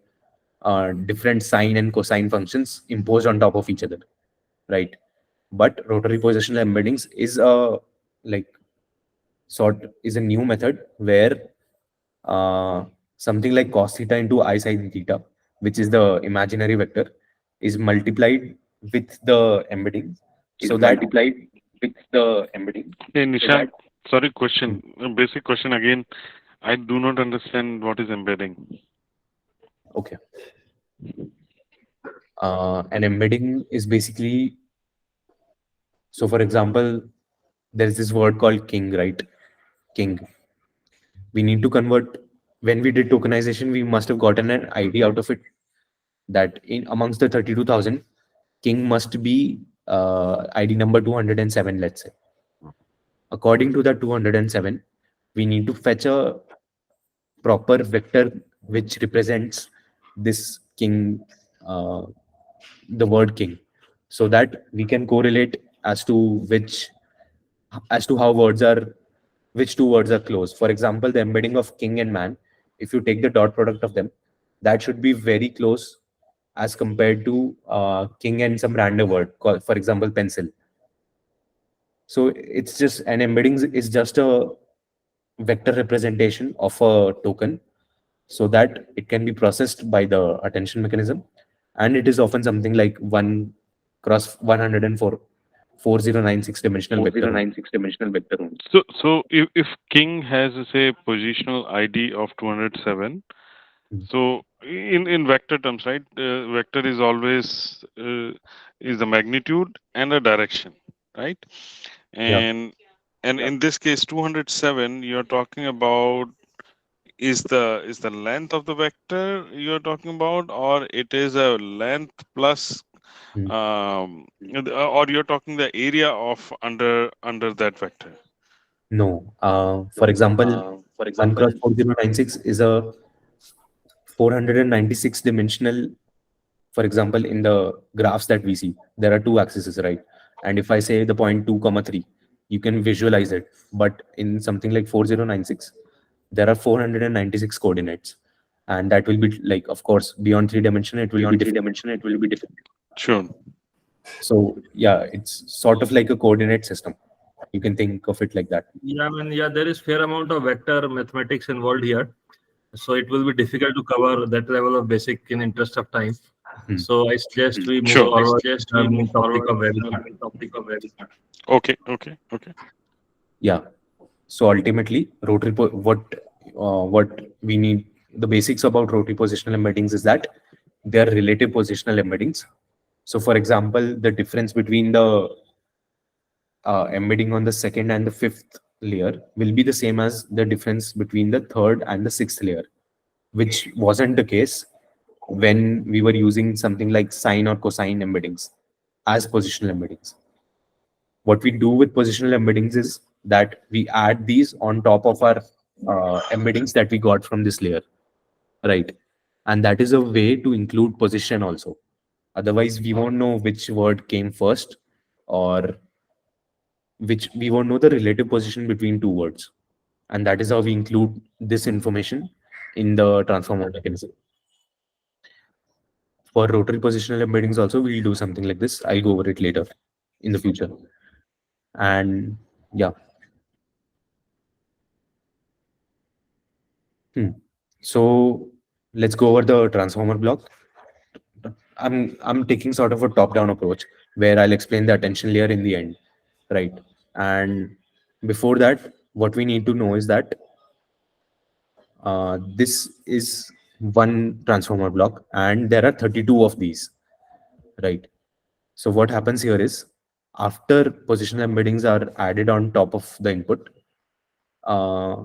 different sine and cosine functions imposed on top of each other, right? But rotary positional embeddings is a like is a new method where uh, something like cos theta into I sin theta, which is the imaginary vector, is multiplied with the embedding, so that Hey, Nishant, sorry, question, a basic question again. I do not understand what is embedding. okay, an embedding is basically, so for example, there's this word called king, right? King. We need to convert. When we did tokenization, we must have gotten an ID out of it that in amongst the 32,000, king must be ID number 207, let's say. According to that 207, we need to fetch a proper vector which represents this king, uh, the word king, so that we can correlate as to how words are, which two words are close. For example, the embedding of king and man, if you take the dot product of them, that should be very close as compared to king and some random word, called, for example, pencil. So it's just an embedding is just a vector representation of a token so that it can be processed by the attention mechanism. And it is often something like 1 cross 104 4096 dimensional vector. So if king has say positional ID of 207, so in vector terms, right? Vector is always is the magnitude and a direction, right? And in this case 207, you're talking about is the length of the vector you're talking about, or it is a length plus or you're talking the area of under that vector? No. For example, 1 cross 4096 is a 496 dimensional. For example, in the graphs that we see, there are two axes, right? And if I say the point 2 comma 3, you can visualize it. But in something like 4096, there are 496 coordinates. And that will be like, of course, beyond 3 dimension, it will be different. Sure. So yeah, it's sort of like a coordinate system. You can think of it like that. Yeah, I mean, yeah, there is fair amount of vector mathematics involved here. So it will be difficult to cover that level of basic in interest of time. So I suggest we move Sure. forward to the main topic of webinar. Okay. Yeah. So ultimately, what what we need, the basics about rotary positional embeddings is that they are relative positional embeddings. So for example, the difference between the embedding on the second and the fifth layer will be the same as the difference between the third and the sixth layer, which wasn't the case when we were using something like sine or cosine embeddings as positional embeddings. What we do with positional embeddings is that we add these on top of our embeddings that we got from this layer, right? And that is a way to include position also. Otherwise, we won't know which word came first, or which we won't know the relative position between two words. And that is how we include this information in the transformer mechanism. For rotary positional embeddings also, we'll do something like this. I'll go over it later in the future. And yeah. So let's go over the transformer block. I'm taking sort of a top-down approach where I'll explain the attention layer in the end, right? And before that, what we need to know is that this is one transformer block, and there are 32 of these, right? So what happens here is after positional embeddings are added on top of the input, uh,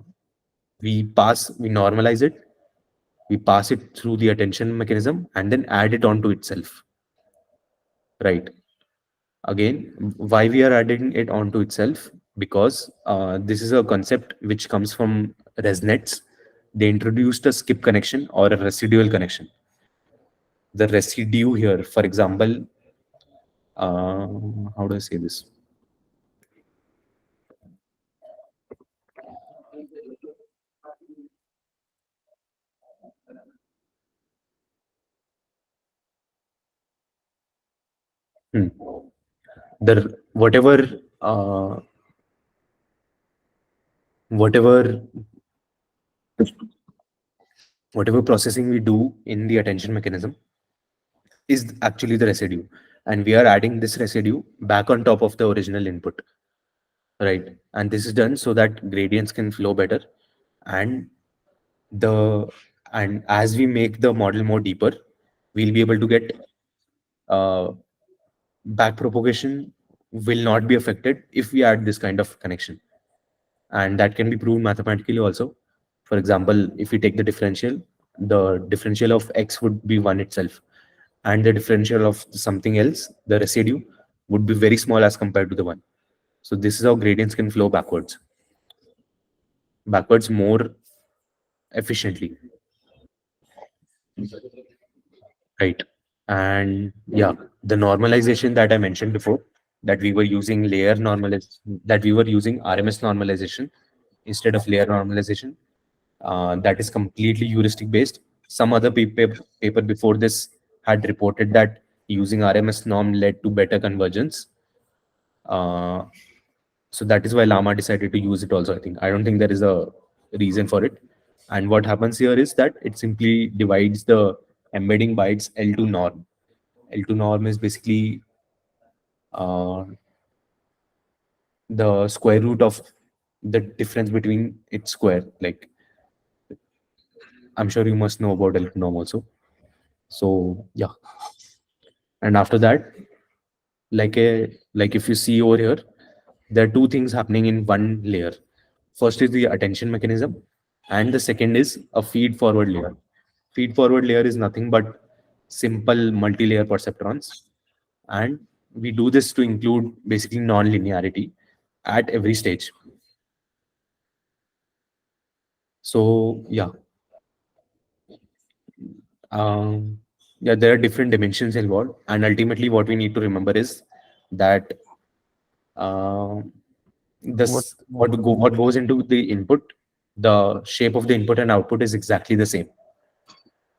we normalize it, we pass it through the attention mechanism, and then add it onto itself, right? Again, why we are adding it onto itself? Because this is a concept which comes from ResNets. They introduced a skip connection or a residual connection. The residue here, for example, how do I say this? Hmm. The whatever whatever processing we do in the attention mechanism is actually the residue, and we are adding this residue back on top of the original input, right? And this is done so that gradients can flow better, and the and as we make the model more deeper, we'll be able to get uh, back propagation will not be affected if we add this kind of connection, and that can be proved mathematically also. For example, if we take the differential of x would be 1 itself, and the differential of something else, the residue, would be very small as compared to the 1. So this is how gradients can flow backwards more efficiently, right? And yeah, the normalization that I mentioned before, that we were using that we were using RMS normalization instead of layer normalization, that is completely heuristic based. Some other paper before this had reported that using RMS norm led to better convergence. Uh, so that is why Llama decided to use it also. I don't think there is a reason for it. And what happens here is that it simply divides the embedding by its L2 norm. L2 norm is basically uh, the square root of the difference between its square. Like, I'm sure you must know about L2 norm also. So yeah, and after that, like if you see over here, there are two things happening in one layer. First is the attention mechanism, and the second is a feed forward layer. Feed forward layer is nothing but simple multi-layer perceptrons, and we do this to include basically non-linearity at every stage. So yeah, um, yeah, there are different dimensions involved, and ultimately, what we need to remember is that what goes into the input, the shape of the input and output is exactly the same.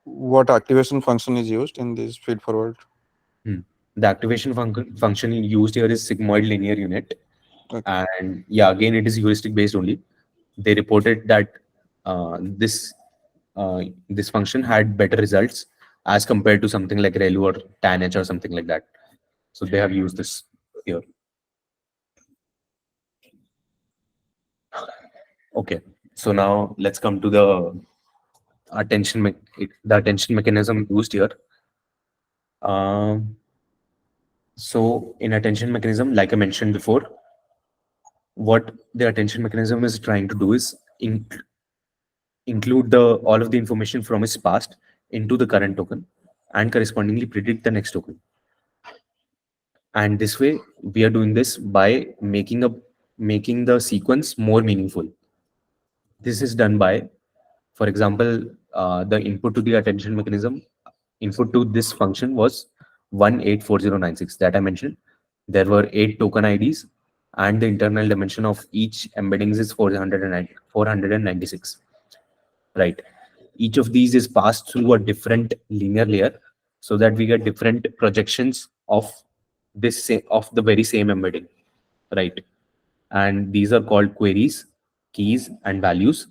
What activation function is used in this feed forward? The activation function used here is sigmoid linear unit. Okay. And yeah, again, it is heuristic based only. They reported that this function had better results as compared to something like ReLU or TANH or something like that. So they have used this here. Okay. So now let's come to the the attention mechanism used here. Um, so in attention mechanism, like I mentioned before, what the attention mechanism is trying to do is include the all of the information from its past into the current token and correspondingly predict the next token. And this way, we are doing this by making the sequence more meaningful. This is done by, for example, the input to the attention mechanism, input to this function was 184096 that I mentioned. There were 8 token IDs, and the internal dimension of each embeddings is 496. Right. Each of these is passed through a different linear layer so that we get different projections of of the very same embedding. Right. And these are called queries, keys, and values.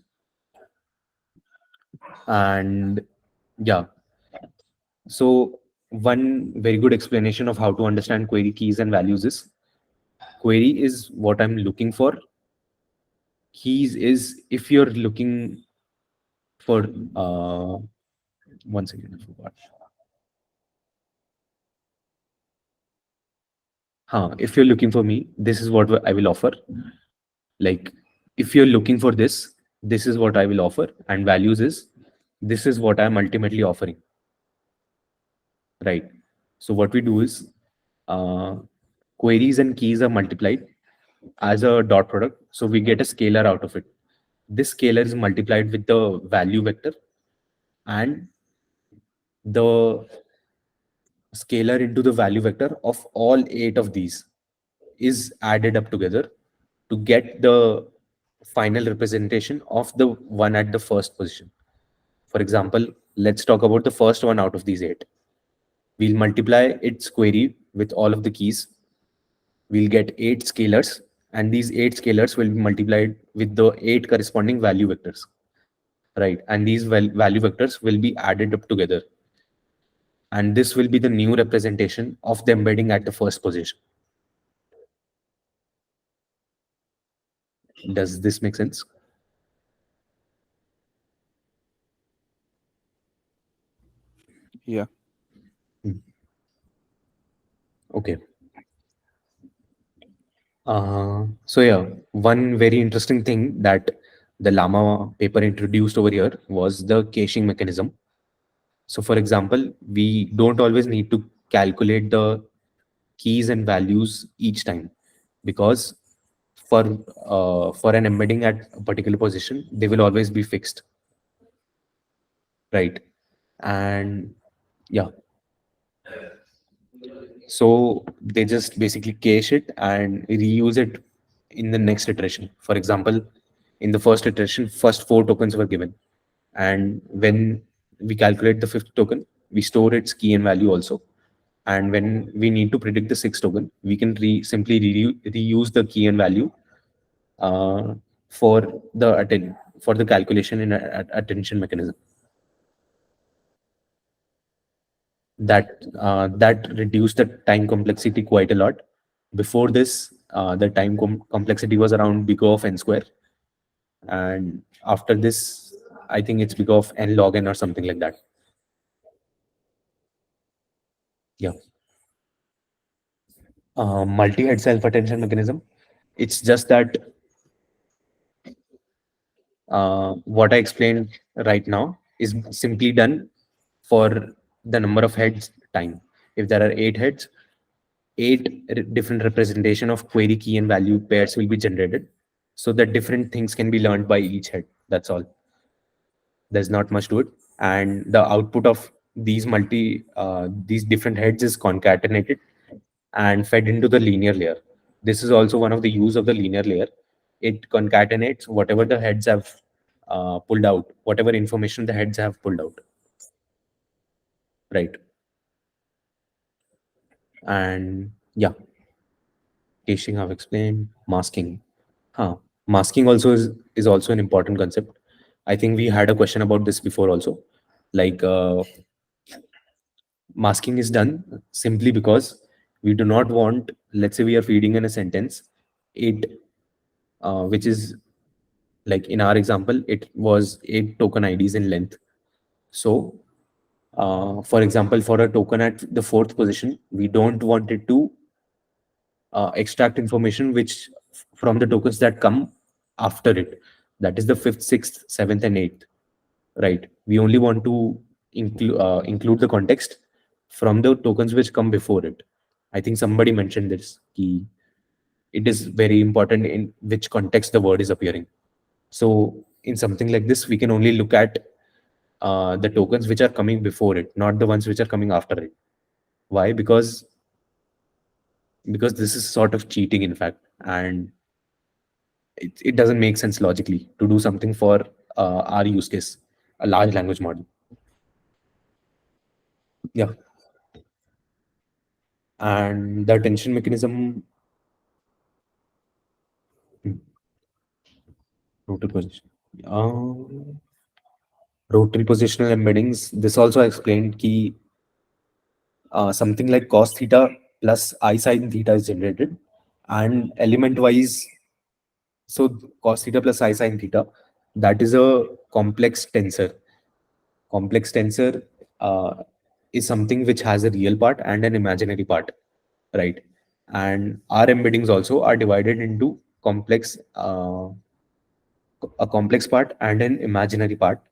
And yeah, so one very good explanation of how to understand query keys and values is query is what I'm looking for. Keys is if you're looking for one second, I forgot. If you're looking for me, this is what I will offer. Like if you're looking for this is what I will offer, and values is this is what I'm ultimately offering. Right. So what we do is queries and keys are multiplied as a dot product. So we get a scalar out of it. This scalar is multiplied with the value vector, and the scalar into the value vector of all 8 of these is added up together to get the final representation of the one at the first position. For example, let's talk about the first one out of these 8. We'll multiply its query with all of the keys. We'll get 8 scalars, and these 8 scalars will be multiplied with the 8 corresponding value vectors. Right. And these value vectors will be added up together. And this will be the new representation of the embedding at the first position. Does this make sense? Yeah. Okay. So yeah, one very interesting thing that the Llama paper introduced over here was the caching mechanism. So for example, we don't always need to calculate the keys and values each time, because for an embedding at a particular position, they will always be fixed. Right. And yeah, so they just basically cache it and reuse it in the next iteration. For example, in the first iteration, first 4 tokens were given, and when we calculate the 5th token, we store its key and value also. And when we need to predict the 6th token, we can simply reuse the key and value uh, for the calculation in attention mechanism. That reduced the time complexity quite a lot. Before this, the time complexity was around big O of n square, and after this, I think it's big O of n log n or something like that. Yeah. Multi-head self-attention mechanism. It's just that what I explained right now is simply done for the number of heads time. If there are 8 heads, 8 different representation of query key and value pairs will be generated, so that different things can be learned by each head. That's all. There's not much to it. And the output of these different heads is concatenated and fed into the linear layer. This is also one of the use of the linear layer. It concatenates whatever the heads have pulled out, whatever information the heads have pulled out. Right. And yeah, caching I've explained. Masking. Masking also is also an important concept. I think we had a question about this before also. Like masking is done simply because we do not want, let's say we are feeding in a sentence, it which is Like in our example, it was 8 token IDs in length. So, for example, for a token at the 4th position, we don't want it to extract information which from the tokens that come after it. That is the 5th, 6th, 7th, and 8th. Right. We only want to include the context from the tokens which come before it. I think somebody mentioned this key. It is very important in which context the word is appearing. So in something like this, we can only look at the tokens which are coming before it, not the ones which are coming after it. Why? Because this is sort of cheating, in fact, and it doesn't make sense logically to do something for our use case, a large language model. Yeah. And the attention mechanism, rotary position. Rotary positional embeddings. This also explained key something like cos theta plus I sin theta is generated, and element wise. So cos theta plus I sin theta, that is a complex tensor. Complex tensor is something which has a real part and an imaginary part, right? And our embeddings also are divided into a complex part and an imaginary part.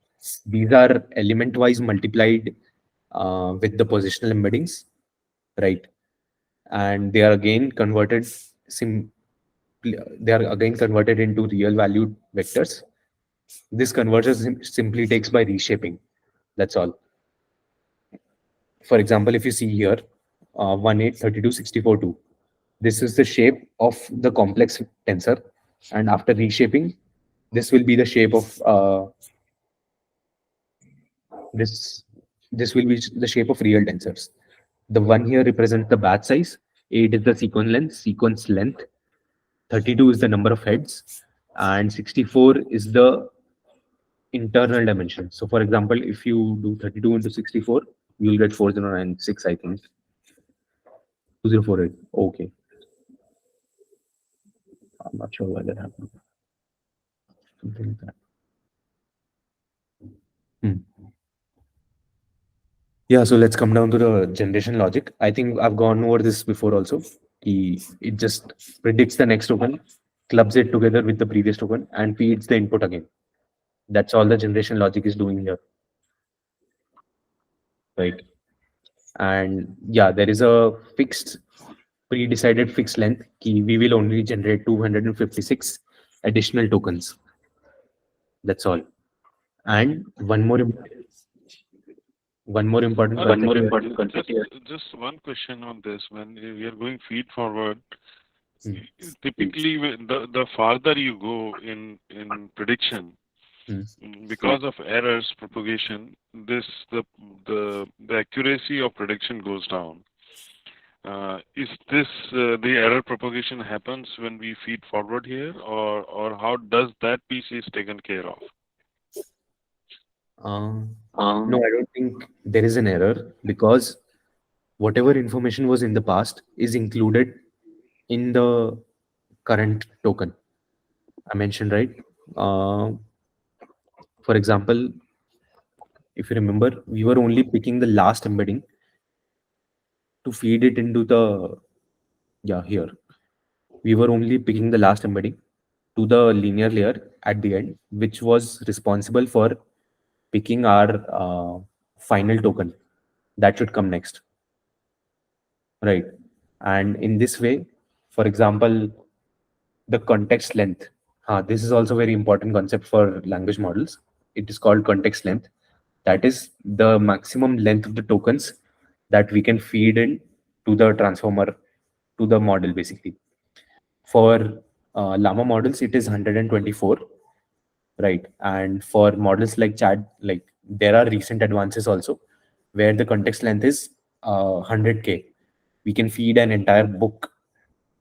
These are element wise multiplied with the positional embeddings, right? And they are again converted into real valued vectors. This conversion simply takes by reshaping. That's all. For example, if you see here, 1, 8, 32, 64, 2. This is the shape of the complex tensor. And after reshaping, this will be the shape of this will be the shape of real tensors. The one here represents the batch size, 8 is the sequence length, 32 is the number of heads, and 64 is the internal dimension. So for example, if you do 32 into 64, you'll get 4096, I think. 2048. Okay. I'm not sure why that happened. Something like that. Yeah, so let's come down to the generation logic. I think I've gone over this before also. It just predicts the next token, clubs it together with the previous token, and feeds the input again. That's all the generation logic is doing here. Right. And yeah, there is a pre-decided fixed length key. We will only generate 256 additional tokens. That's all. And one more important concept here. Just one question on this. When we are going feed forward, typically the farther you go in prediction, because of errors propagation, the accuracy of prediction goes down. Is this the error propagation happens when we feed forward here, or how does that piece is taken care of? No, I don't think there is an error, because whatever information was in the past is included in the current token. I mentioned, right? For example, if you remember, we were only picking the last embedding to feed it into the, here. We were only picking the last embedding to the linear layer at the end, which was responsible for picking our final token that should come next. Right. And in this way, for example, the context length. This is also very important concept for language models. It is called context length. That is the maximum length of the tokens that we can feed in to the transformer, to the model, basically. For Llama models, it is 124, right? And for models like Chat, like there are recent advances also, where the context length is 100K. We can feed an entire book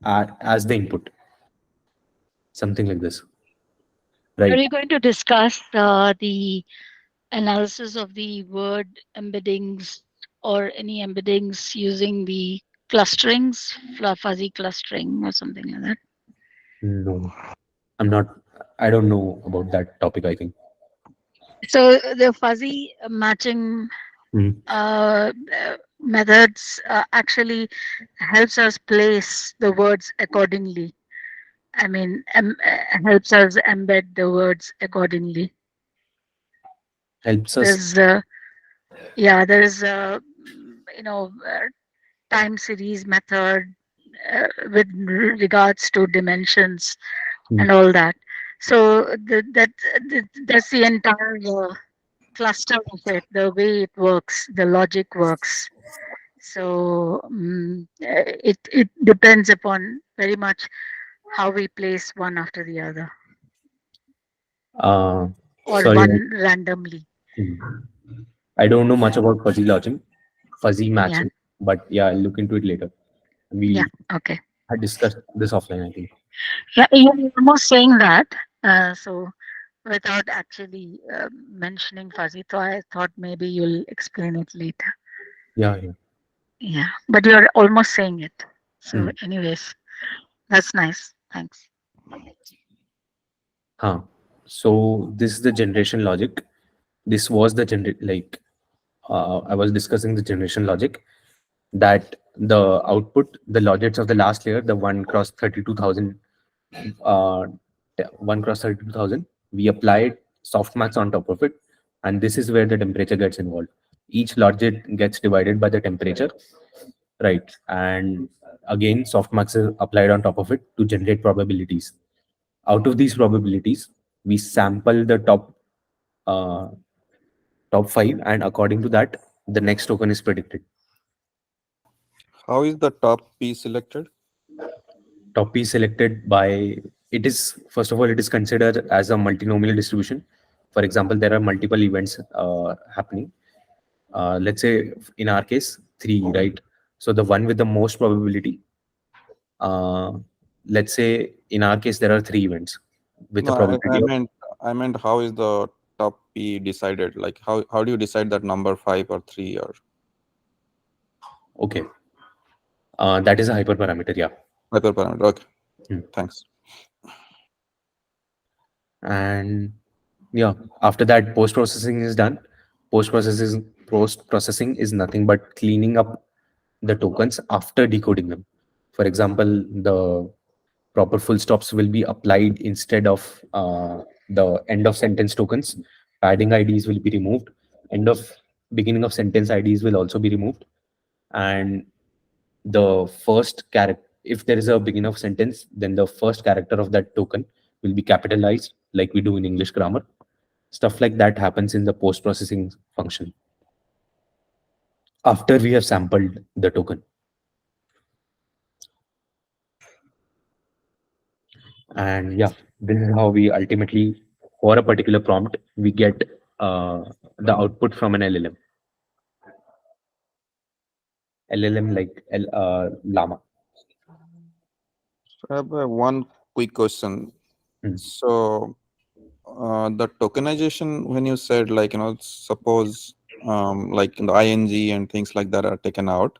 as the input, something like this. Are Right. you going to discuss the analysis of the word embeddings or any embeddings using the clusterings, fuzzy clustering or something like that? No, I'm not. I don't know about that topic, I think. So the fuzzy matching Hmm. methods actually helps us place the words accordingly. I mean, helps us embed the words accordingly. Helps us. There's yeah, there's time series method with regards to dimensions Hmm. and all that. So that's the entire cluster of it, the way it works, the logic works. So it depends upon very much how we place one after the other Uh, or Sorry, one randomly. hmm. I don't know much about fuzzy logic, fuzzy Yeah, matching, but yeah, I'll look into it later. yeah, We okay. had discussed this offline, I think. Yeah, you're almost saying that. So without actually mentioning fuzzy, so I thought maybe you'll explain it later. Yeah, yeah. Yeah, but you're almost saying it. So, Hmm. anyways, that's nice. Thanks. Huh. So this is the generation logic. This was the I was discussing the generation logic that the output, the logics of the last layer, the 1 cross 32,000, uh, 1 cross 32,000, we applied softmax on top of it, and this is where the temperature gets involved. Each logit gets divided by the temperature, right? And again, softmax is applied on top of it to generate probabilities. Out of these probabilities, we sample the uh, top five, and according to that, the next token is predicted. How is the top P selected? Top P selected by, it is, first of all, it is considered as a multinomial distribution. For example, there are multiple events happening. Let's say in our case, three, right? So the one with the most probability, uh, let's say in our case, there are three events with a No, probability of, I meant how is the top P decided? Like how do you decide that number 5 or 3 or okay, that is a hyperparameter, yeah. hyperparameter? Okay, Hmm. thanks. And yeah, after that, post processing is done. Post processing is nothing but cleaning up the tokens after decoding them. For example, the proper full stops will be applied instead of the end of sentence tokens. Padding IDs will be removed. End of beginning of sentence IDs will also be removed. And the first character, if there is a beginning of sentence, then the first character of that token will be capitalized, like we do in English grammar. Stuff like that happens in the post processing function after we have sampled the token. And yeah, this is how we ultimately, for a particular prompt, we get the output from an LLM. LLM like Llama. So I have one quick question. Hmm. So the tokenization, when you said like suppose like in the ing and things like that are taken out,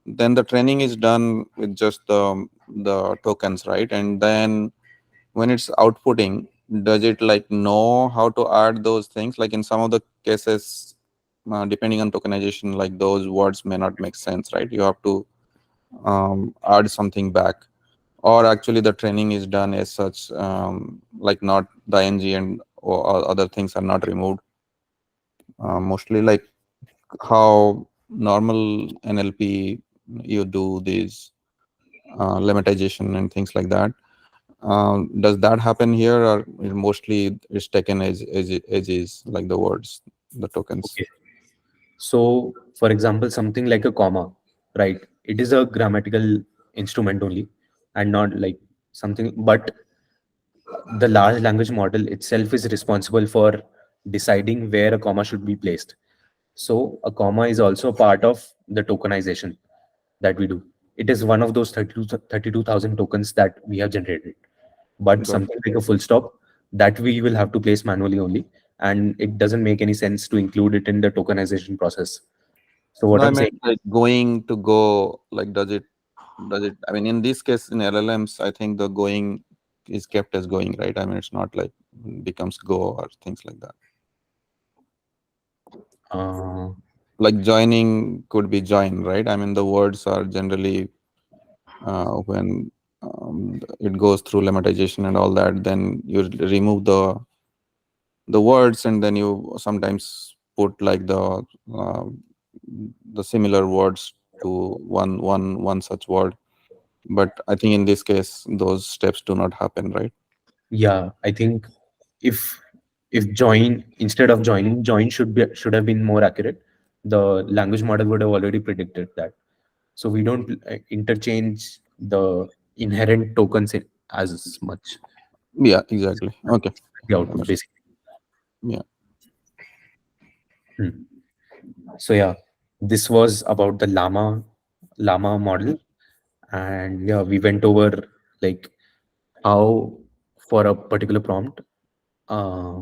then the training is done with just the tokens, right? And then when it's outputting, does it like know how to add those things? Like in some of the cases, depending on tokenization, like those words may not make sense, right? You have to add something back, or actually the training is done as such, like not the ing and or other things are not removed. Mostly like how normal NLP you do these lemmatization and things like that. Does that happen here, or it mostly is taken as is, like the words, the tokens? Okay. So, for example, something like a comma, right? It is a grammatical instrument only, and not like something, but the large language model itself is responsible for deciding where a comma should be placed. So a comma is also part of the tokenization that we do. It is one of those 32,000 tokens that we have generated. But Got something like a full stop, that we will have to place manually only. And it doesn't make any sense to include it in the tokenization process. So No, what I I'm meant saying, like going to go, like does it, I mean, in this case, in LLMs, I think the going is kept as going, right? I mean, it's not like becomes go or things like that. Uh, Like joining could be join, right? I mean, the words are generally when it goes through lemmatization and all that, then you remove the words, and then you sometimes put like uh, the similar words to one such word. But I think in this case, those steps do not happen, right? yeah, I think if join, instead of joining, join should have been more accurate. The language model would have already predicted that. So we don't interchange the inherent tokens as much. Yeah, exactly. Okay. The output, That's- basically. Yeah. Hmm. So yeah, this was about the Llama model, and yeah, we went over like how for a particular prompt uh,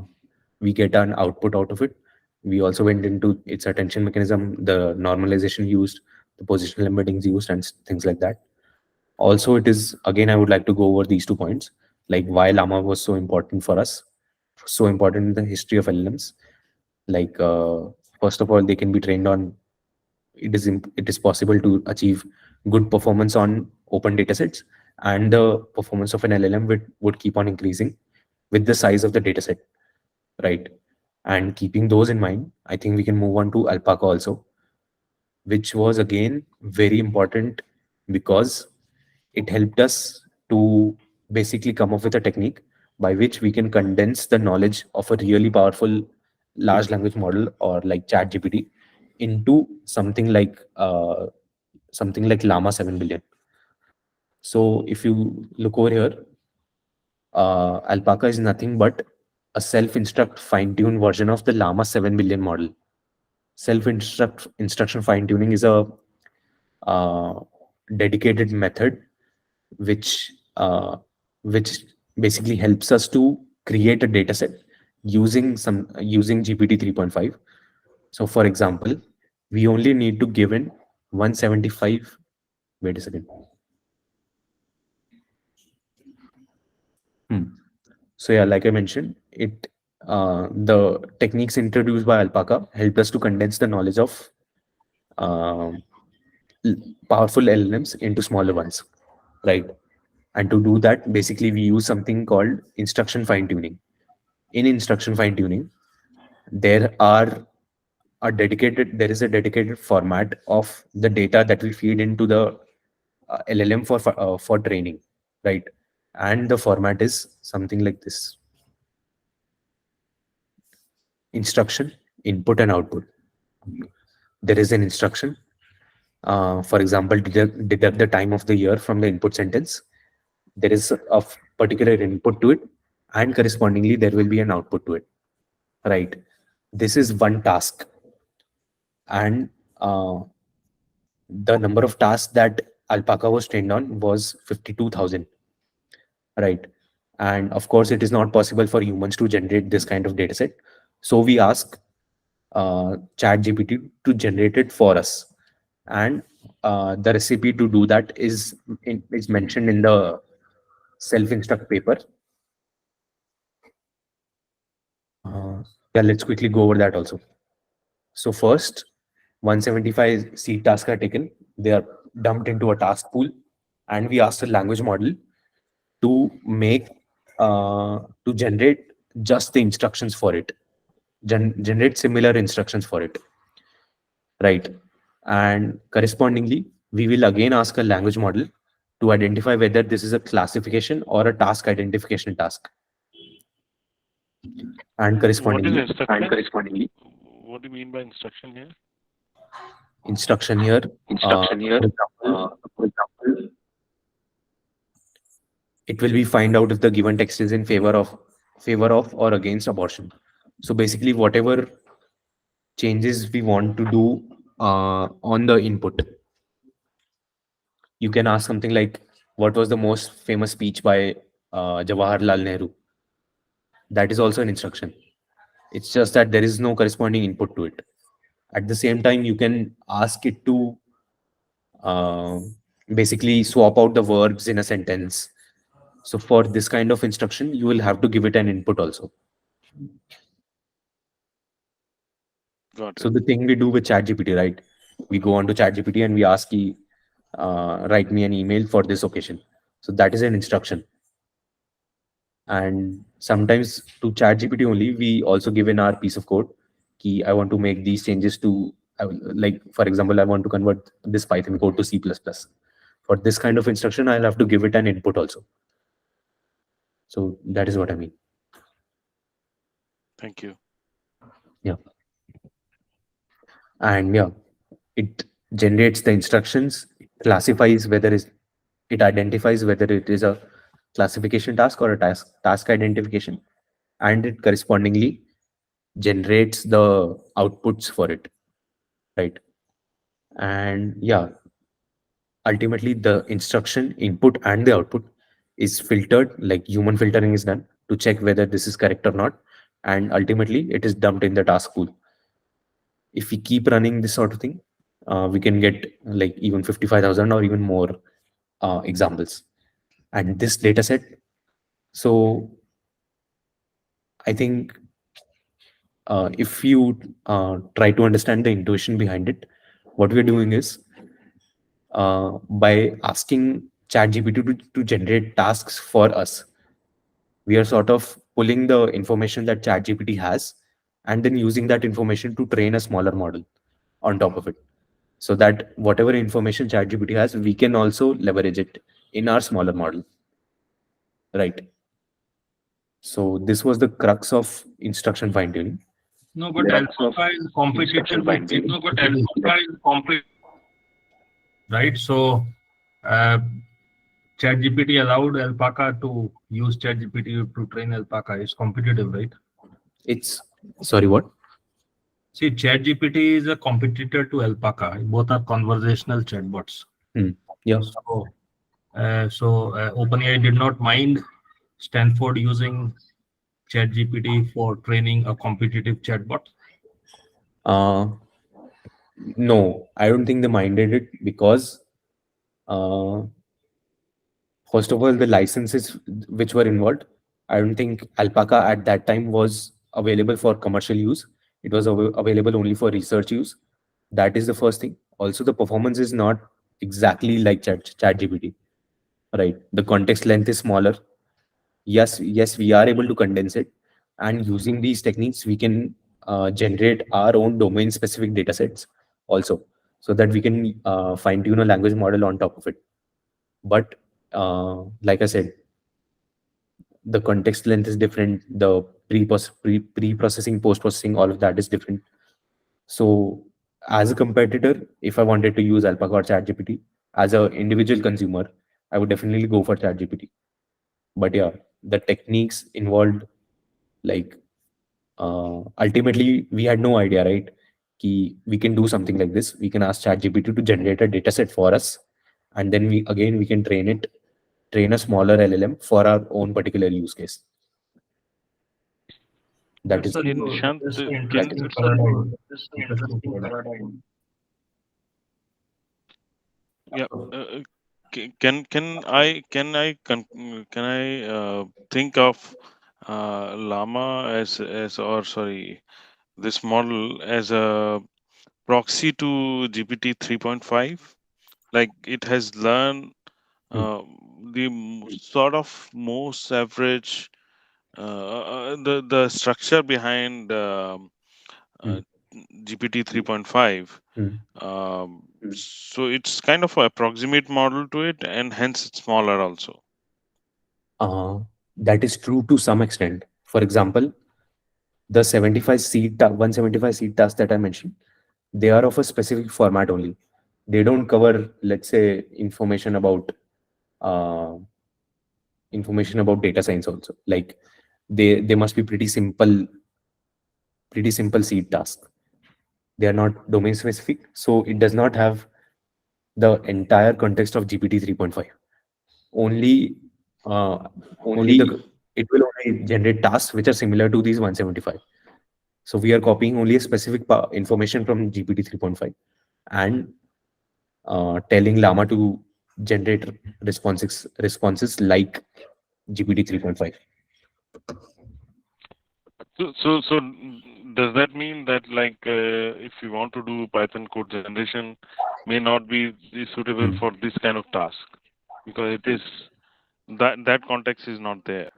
we get an output out of it. We also went into its attention mechanism, the normalization used, the positional embeddings used, and things like that. Also, it is again, I would like to go over these 2 points, like why Llama was so important for us, so important in the history of LLMs. Like, first of all, they can be trained on. It is possible to achieve good performance on open datasets, and the performance of an LLM would keep on increasing with the size of the dataset, right? And keeping those in mind, I think we can move on to Alpaca also, which was again very important because it helped us to basically come up with a technique by which we can condense the knowledge of a really powerful large language model or like ChatGPT into something like Llama 7 billion. So if you look over here, Alpaca is nothing but a self-instruct fine-tuned version of the Llama 7 billion model. Self-instruct instruction fine-tuning is a uh, dedicated method which which basically helps us to create a data set using GPT 3.5. So for example, we only need to give in 175. Wait a second. Hmm. So yeah, like I mentioned, the techniques introduced by Alpaca helped us to condense the knowledge of um, powerful LLMs into smaller ones, right? And to do that, basically we use something called instruction fine tuning. In instruction fine tuning, there is a dedicated format of the data that we feed into the LLM for training, right? And the format is something like this: instruction, input, and output. There is an instruction. For example, deduct the time of the year from the input sentence. There is a particular input to it, and correspondingly, there will be an output to it, right? This is one task, and the number of tasks that Alpaca was trained on was 52,000, right? And of course, it is not possible for humans to generate this kind of data set. So we ask ChatGPT to generate it for us. And the recipe to do that is mentioned in the self-instruct paper. Yeah, let's quickly go over that also. So first, 175 seed tasks are taken. They are dumped into a task pool, and we ask the language model to to generate just the instructions for it, generate similar instructions for it, right? And correspondingly, we will again ask a language model to identify whether this is a classification or a task identification task. And What is correspondingly, instruction? What do you mean by instruction here? instruction here, for example, it will be find out if the given text is in favor of or against abortion. So basically, whatever changes we want to do on the input, you can ask something like, what was the most famous speech by Jawaharlal Nehru? That is also an instruction. It's just that there is no corresponding input to it. At the same time, you can ask it to uh, basically swap out the verbs in a sentence, So for this kind of instruction, you will have to give it an input also. Got So it. the thing we do with ChatGPT, right? We go on to ChatGPT and we ask, write me an email for this occasion. So that is an instruction. And sometimes to ChatGPT only, we also give in our piece of code. Key, I want to make these changes to, like, for example, I want to convert this Python code to C++. For this kind of instruction, I'll have to give it an input also. So that is what I mean. Thank you. Yeah. And yeah, it generates the instructions, classifies whether it identifies whether it is a classification task or a task identification, and it correspondingly generates the outputs for it, right? And yeah, ultimately the instruction input and the output is filtered, like human filtering is done to check whether this is correct or not, and ultimately it is dumped in the task pool. If we keep running this sort of thing, we can get like even 55,000 or even more examples. And this data set, so I think if you try to understand the intuition behind it, what we're doing is by asking ChatGPT to generate tasks for us, we are sort of pulling the information that ChatGPT has and then using that information to train a smaller model on top of it. So that whatever information ChatGPT has, we can also leverage it in our smaller model, right? So this was the crux of instruction fine tuning. No, but Alpaca is competitor with right? So uh, ChatGPT allowed Alpaca to use ChatGPT to train Alpaca. It's competitive, right? It's sorry, what? See, ChatGPT is a competitor to Alpaca. Both are conversational chatbots. Yeah. So OpenAI did not mind Stanford using ChatGPT for training a competitive chatbot. No, I don't think they minded it because uh, first of all, the licenses which were involved, I don't think Alpaca at that time was available for commercial use. It was available only for research use. That is the first thing. Also, the performance is not exactly like ChatGPT, right? The context length is smaller. Yes, we are able to condense it, and using these techniques, we can generate our own domain-specific data sets also, so that we can fine-tune a language model on top of it. But like I said, the context length is different, the pre-processing, post-processing, all of that is different. So as a competitor, if I wanted to use Alpaca or ChatGPT, as an individual consumer, I would definitely go for ChatGPT. But yeah, the techniques involved, like ultimately we had no idea, right? We can do something like this. We can ask ChatGPT to generate a data set for us, and then we can train a smaller LLM for our own particular use case. That is Hey, Nishant, Interesting paradigm. Interesting paradigm. yeah, can I think of Llama as or sorry, this model as a proxy to GPT 3.5? Like it has learned the sort of most average the structure behind GPT 3.5. So it's kind of an approximate model to it, and hence it's smaller also. That is true to some extent. For example, the 175 seed tasks that I mentioned, they are of a specific format only. They don't cover, let's say, uh, information about data science also. Like they must be pretty simple seed tasks. They are not domain specific, so it does not have the entire context of GPT 3.5. Only only the it will only generate tasks which are similar to these 175. So we are copying only a specific information from GPT 3.5 and telling Llama to generate responses like GPT 3.5. So does that mean that like if you want to do Python code generation may not be suitable for this kind of task because it is that context is not there.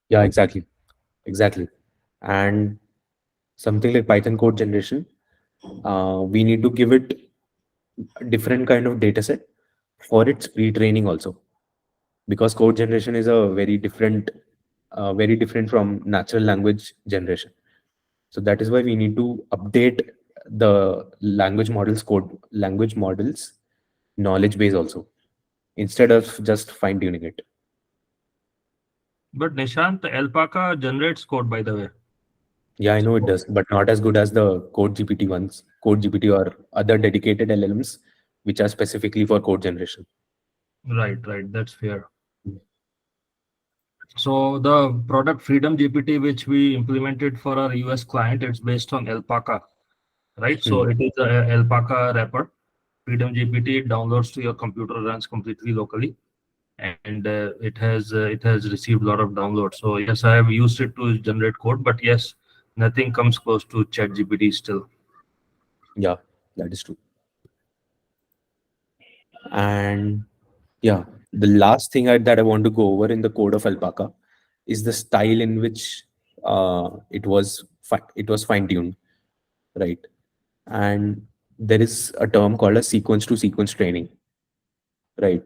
Yeah, exactly. And something like Python code generation, we need to give it a different kind of data set for its pre-training also, because code generation is a very different from natural language generation. So that is why we need to update the language models knowledge base also, instead of just fine tuning it. But Nishant, Alpaca generates code, by the way. Yeah, I know it does, but not as good as the Code GPT ones, Code GPT or other dedicated LLMs, which are specifically for code generation. Right, that's fair. So the product Freedom GPT, which we implemented for our US client, it's based on Alpaca, right? So it is a Alpaca wrapper. Freedom GPT downloads to your computer, runs completely locally, and it has received a lot of downloads. So yes, I have used it to generate code, but yes, nothing comes close to ChatGPT still. Yeah, that is true. And yeah, the last thing that I want to go over in the code of Alpaca is the style in which it was fine tuned, right? And there is a term called a sequence to sequence training, right?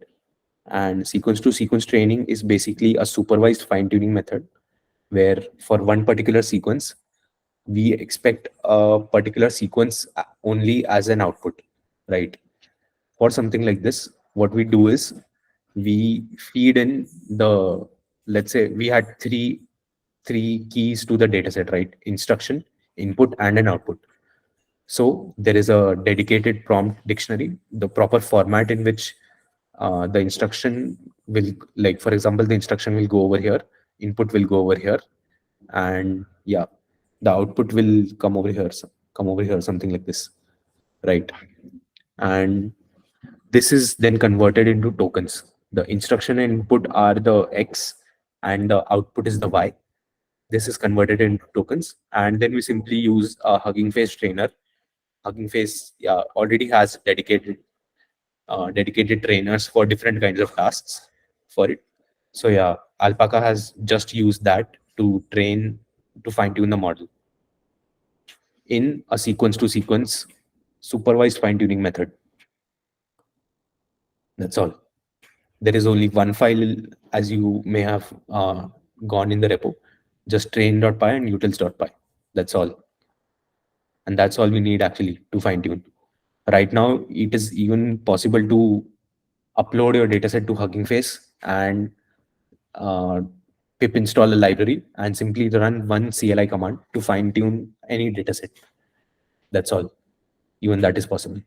And sequence to sequence training is basically a supervised fine tuning method where for one particular sequence we expect a particular sequence only as an output, right? For something like this, what we do is we feed in the, let's say we had three keys to the dataset, right? Instruction, input, and an output. So there is a dedicated prompt dictionary, the proper format in which the instruction will, like for example, the instruction will go over here, input will go over here, and yeah, the output will come over here, something like this, right? And this is then converted into tokens. The instruction and input are the X and the output is the Y. This is converted into tokens, and then we simply use a Hugging Face trainer. Hugging Face, yeah, already has dedicated trainers for different kinds of tasks for it. So yeah, Alpaca has just used that to fine tune the model in a sequence to sequence supervised fine tuning method. That's all. There is only one file, as you may have gone in the repo, just train.py and utils.py. That's all. And that's all we need actually to fine tune. Right now, it is even possible to upload your dataset to Hugging Face and pip install a library and simply run one CLI command to fine tune any dataset. That's all. Even that is possible.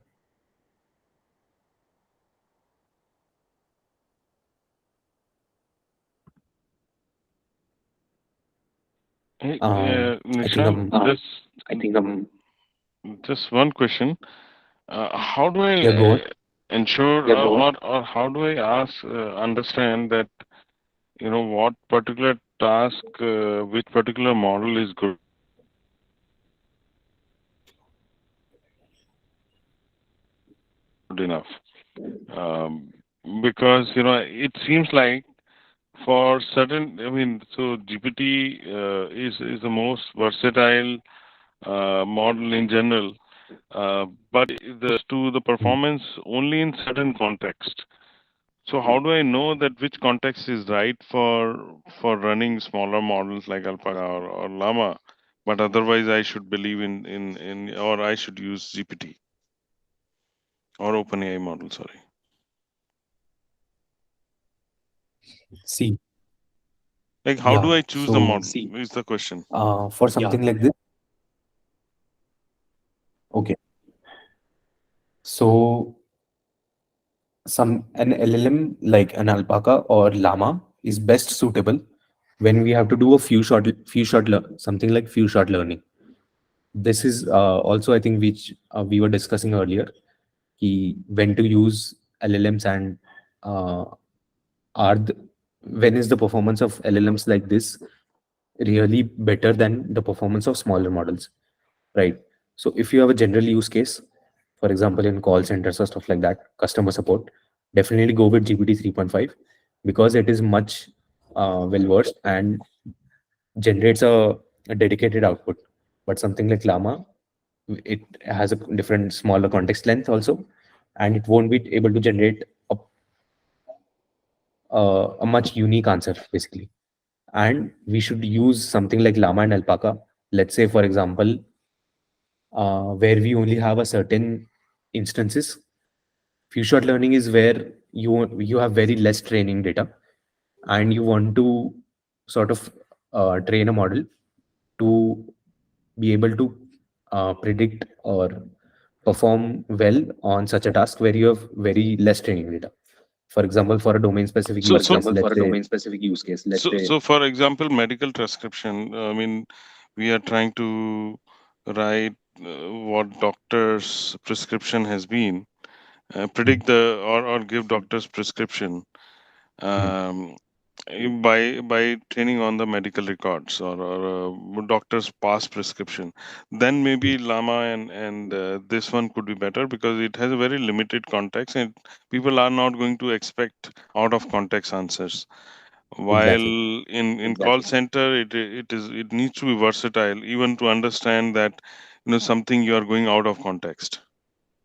Hey, I Nishant, think I'm just one question. How do I yeah, go on. ensure or how do I understand that what particular task which particular model is good enough? Because it seems like for certain, I mean, so GPT is the most versatile model in general, but the performance only in certain context. So how do I know that which context is right for running smaller models like Alpaca or Llama, but otherwise I should believe in or I should use GPT or OpenAI model? Sorry. See, Like how yeah. do I choose the So, model? Is the question. for something like this, okay. So, an LLM like an Alpaca or Llama is best suitable when we have to do a something like few shot learning. This is also, I think, which we were discussing earlier, when to use LLMs and uh, are the, when is the performance of LLMs like this really better than the performance of smaller models, right? So if you have a general use case, for example, in call centers or stuff like that, customer support, definitely go with GPT 3.5 because it is much well versed and generates a dedicated output. But something like Llama, it has a different smaller context length also, and it won't be able to generate a much unique answer basically. And we should use something like Llama and Alpaca. Let's say, for example, where we only have a certain instances. Few shot learning is where you have very less training data, and you want to sort of train a model to be able to predict or perform well on such a task where you have very less training data. For example, for a domain specific So, use so, case, let's say, so for example, medical prescription, I mean, we are trying to write what doctor's prescription has been, predict the or give doctor's prescription hmm, um, by training on the medical records or doctor's past prescription. Then maybe Llama and this one could be better because it has a very limited context and people are not going to expect out of context answers. While exactly, in call center, it needs to be versatile, even to understand that something you are going out of context.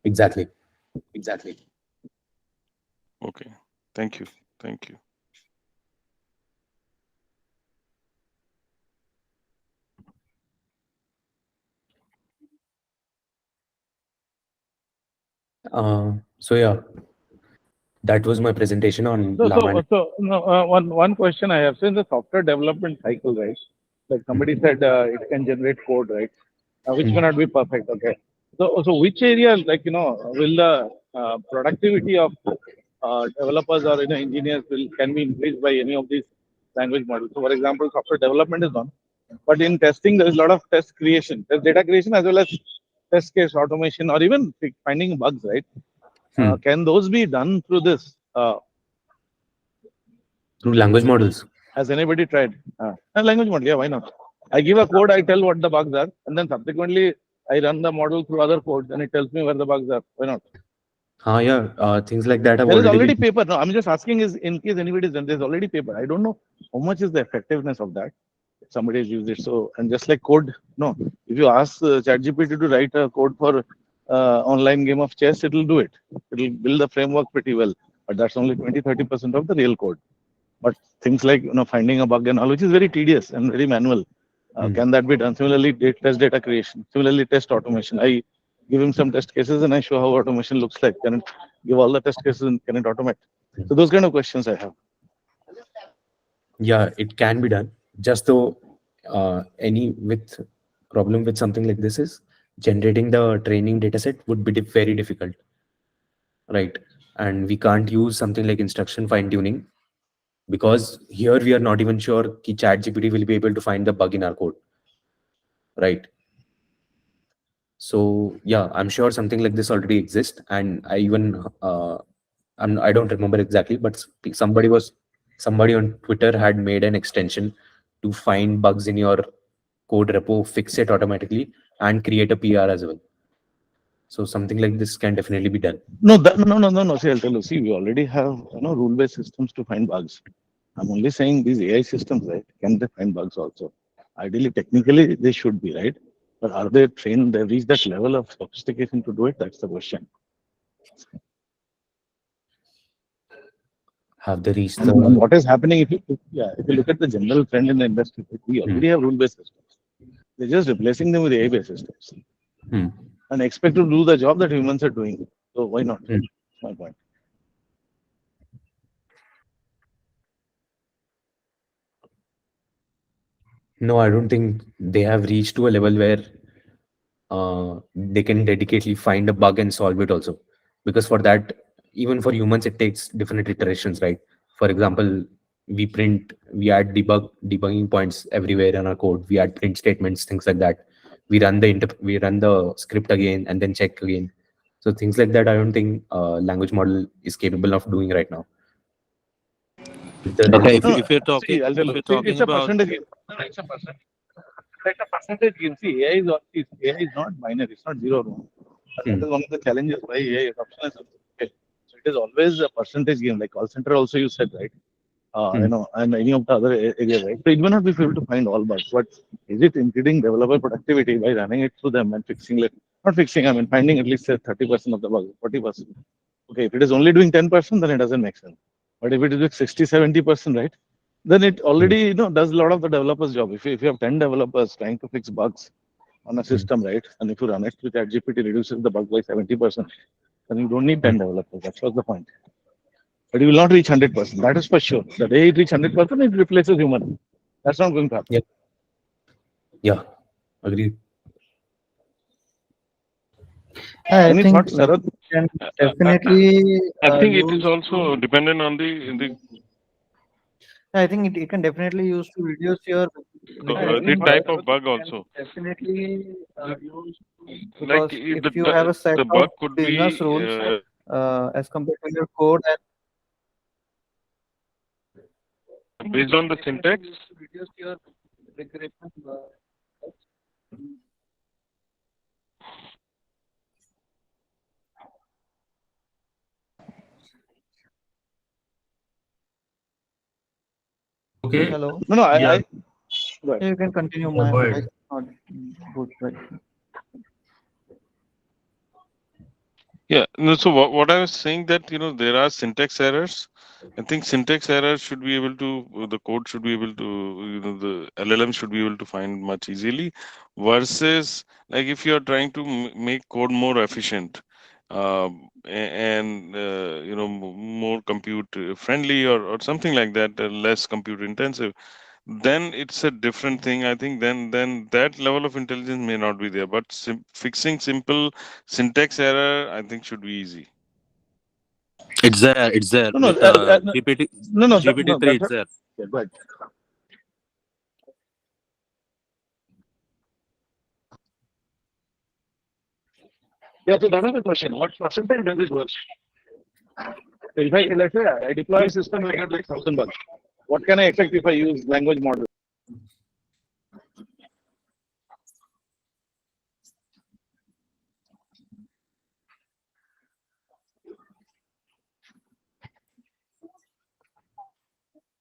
exactly. Okay, thank you, thank you. So yeah, that was my presentation on So, Llama. no, one question I have. So in the software development cycle, right? Like somebody said, it can generate code, right? Which may Hmm. not be perfect. Okay. So which area, like will the productivity of developers or engineers can be increased by any of these language models? So, for example, software development is one, but in testing, there is a lot of test creation, test data creation, as well as test case automation, or even finding bugs, right? Hmm. Can those be done through this? Through language models. Has anybody tried? Language model, yeah, why not? I give a code, I tell what the bugs are, and then subsequently I run the model through other codes, and it tells me where the bugs are. Why not? Yeah, things like that have There is already already been. paper. No, I'm just asking is in case anybody is done, there's already paper. I don't know how much is the effectiveness of that. If somebody has used it. So, and just like code, no, if you ask ChatGPT to write a code for online game of chess, it will do it. It will build the framework pretty well. But that's only 20-30% of the real code. But things like finding a bug and all, which is very tedious and very manual, Hmm. can that be done? Similarly, test data creation. Similarly, test automation. I give him some test cases and I show how automation looks like. Can it give all the test cases and can it automate? So those kind of questions I have. Yeah, it can be done. Just though any with problem with something like this is generating the training data set would be very difficult, right? And we can't use something like instruction fine tuning because here we are not even sure कि ChatGPT will be able to find the bug in our code, right? So yeah, I'm sure something like this already exists, and I even I don't remember exactly, but somebody on Twitter had made an extension to find bugs in your code repo, fix it automatically, and create a PR as well. So something like this can definitely be done. No, no. See, I'll tell you. See, we already have rule-based systems to find bugs. I'm only saying these AI systems, right? Can they find bugs also? Ideally, technically, they should be, right? But are they trained? They've reached that level of sophistication to do it? That's the question. Have they reached And the what is happening if you look at the general trend in the industry, we hmm, already have rule-based systems. They're just replacing them with AI-based systems hmm, and expect to do the job that humans are doing. So why not? hmm. That's my point. No, I don't think they have reached to a level where they can dedicatedly find a bug and solve it also, because for that, even for humans, it takes different iterations, right? For example, we add debugging points everywhere in our code, we add print statements, things like that. We run the script again and then check again. So things like that, I don't think language model is capable of doing right now. Okay, No, if you're see, talking I'll tell if you. you're See, talking it's a about percentage game. No, no, it's a percentage. It's a percentage game. See, AI is not binary. It's not zero or one. That Hmm. is one of the challenges why AI adoption is okay. So it is always a percentage game. Like call center also you said, right? Hmm. And any of the other areas, right? So it may not be able to find all bugs, but is it increasing developer productivity by running it through them and fixing it? Not fixing, I mean, finding at least 30% of the bugs, 40%. Okay, if it is only doing 10%, then it doesn't make sense. But if it is doing 60, 70%, right? Then it Hmm. already, does a lot of the developer's job. If you have 10 developers trying to fix bugs on a Hmm. system, right? And if you run it with ChatGPT reduces the bug by 70%, then you don't need Hmm. 10 developers. That's what's the point. But it will not reach 100%. That is for sure. The day it reaches 100%, it replaces human. That's not going to happen. Yeah. Yeah. Agree. I Any think thoughts, like Sarath? can I, I, definitely I think it is use also to. dependent on the I think it can definitely use to reduce your the regression, type but of bug can also. definitely use Like because if you have a set the of bug could business be rules as compared to your code, based on the and syntax. definitely use to reduce your regression. Okay. Hello, No, no, Yeah. right. you can continue. Yeah, My go voice ahead. not good, right? Yeah, no, so what I was saying that there are syntax errors. I think syntax errors should be able to the code should be able to the LLM should be able to find much easily versus like if you are trying to make code more efficient and more compute friendly or something like that, less compute intensive, then it's a different thing. I think then that level of intelligence may not be there, but fixing simple syntax error I think should be easy. it's there. It's there No, no, with GPT no, no, no, GPT-3. that's It's there. yeah, go ahead. Yeah, so that is the question. What percentage does it work? So if let's say I deploy a system, I get like 1,000 bucks. What can I expect if I use language model?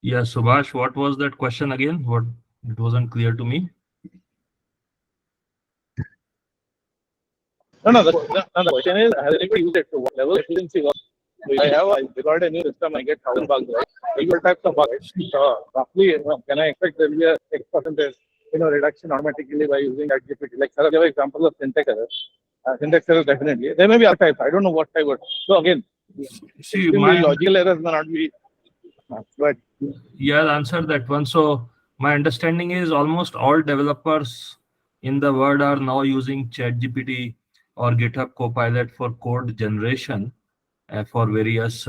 Yeah, Subhash, what was that question again? What it wasn't clear to me. No, the question is, has anybody used it? To what level efficiency was? So if I deployed a new system, I get 1,000 bucks, right? Equal types of bugs, right? So roughly, can I expect there will be a X percentage, reduction automatically by using that GPT? Like, sir, give example of syntax errors. Syntax errors definitely. There may be other types. I don't know what type. So again, See, extremely logical errors may not be. But yeah, I'll answer that one. So my understanding is almost all developers in the world are now using ChatGPT or GitHub Copilot for code generation for various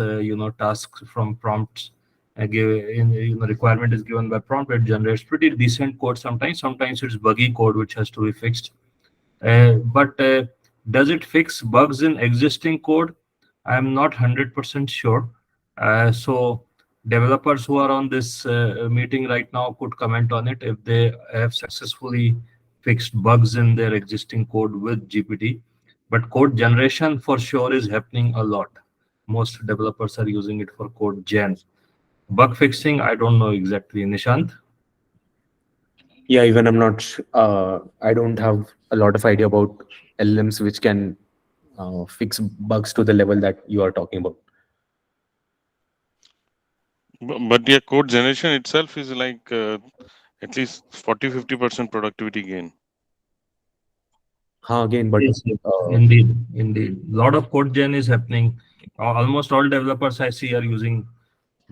tasks from prompts. Requirement is given by prompt. It generates pretty decent code sometimes. Sometimes it's buggy code which has to be fixed. But does it fix bugs in existing code? I'm not 100% sure. So developers who are on this meeting right now could comment on it if they have successfully fixed bugs in their existing code with GPT. But code generation for sure is happening a lot. Most developers are using it for code gen. Bug fixing, I don't know exactly. Nishant? Yeah, even I don't have a lot of idea about LLMs which can fix bugs to the level that you are talking about. But yeah, code generation itself is like at least 40-50% productivity gain. Again, but Yes, yes. Indeed, indeed. A lot of code gen is happening. Almost all developers I see are using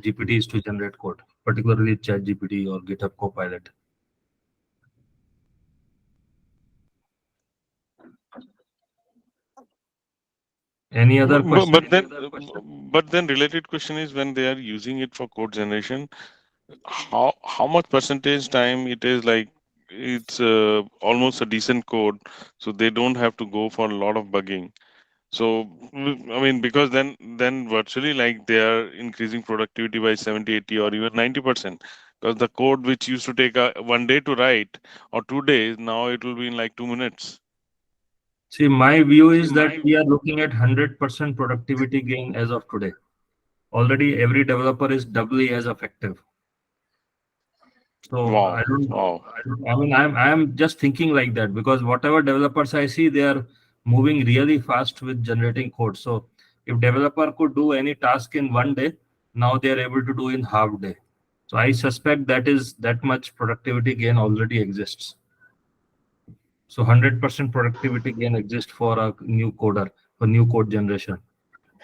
GPTs to generate code, particularly ChatGPT or GitHub Copilot. Any other But, question? but then related question is when they are using it for code generation, how much percentage time it is like it's almost a decent code, so they don't have to go for a lot of bugging. So I mean, because then virtually like they are increasing productivity by 70, 80, or even 90%. Because the code which used to take 1 day to write or 2 days, now it will be in like 2 minutes. See, my view is that we are looking at 100% productivity gain as of today. Already every developer is doubly as effective. So Wow, wow. I mean, I'm just thinking like that because whatever developers I see, they are moving really fast with generating code. So if developer could do any task in 1 day, now they are able to do in half day. So I suspect that much productivity gain already exists. So 100% productivity gain exists for a new coder, for new code generation.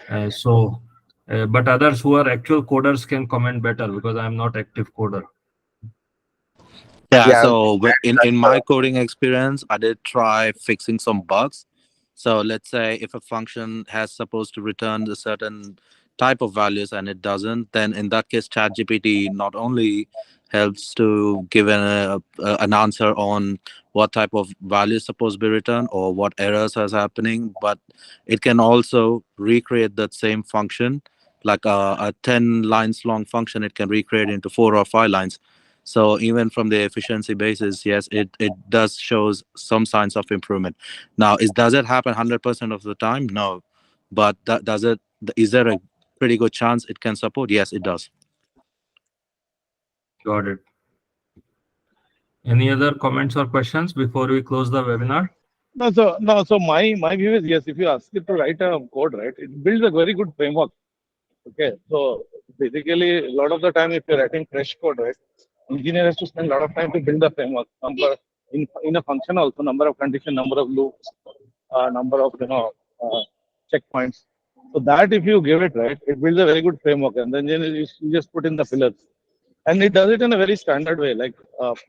But others who are actual coders can comment better because I'm not active coder. Yeah, Yeah, so in my coding experience, I did try fixing some bugs. So let's say if a function has supposed to return a certain type of values and it doesn't, then in that case, ChatGPT not only helps to give an answer on what type of value is supposed to be returned or what errors is happening, but it can also recreate that same function, like a 10 lines long function, it can recreate into 4 or 5 lines. So even from the efficiency basis, yes, it does shows some signs of improvement. Now, does it happen 100% of the time? No, but does it? Is there a pretty good chance it can support? Yes, it does. Got it. Any other comments or questions before we close the webinar? No. So my view is yes. If you ask it to write a code, right, it builds a very good framework. Okay, so basically, a lot of the time, if you're writing fresh code, right, engineer has to spend a lot of time to build the framework. In a function also, number of condition, number of loops, number of checkpoints. So that if you give it right, it builds a very good framework, and then you just put in the pillars, and it does it in a very standard way. Like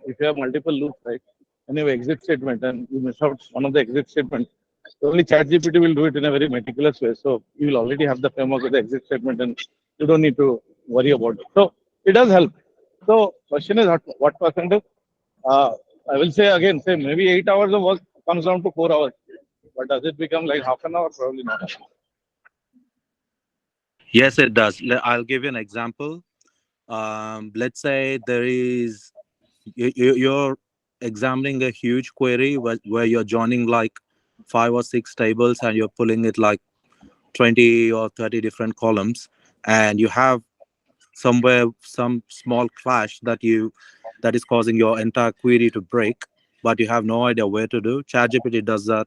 if you have multiple loops, right, and you have exit statement, and you miss out one of the exit statements, only ChatGPT will do it in a very meticulous way. So you will already have the framework with the exit statement, and you don't need to worry about it. So it does help. So question is what percentage? Uh, I will say again, say maybe 8 hours of work comes down to 4 hours. But does it become like half an hour? Probably not. Yes, it does. I'll give you an example. Let's say you're examining a huge query where you're joining like 5 or 6 tables and you're pulling it like 20 or 30 different columns, and you have somewhere some small clash that is causing your entire query to break, but you have no idea where to do. ChatGPT does that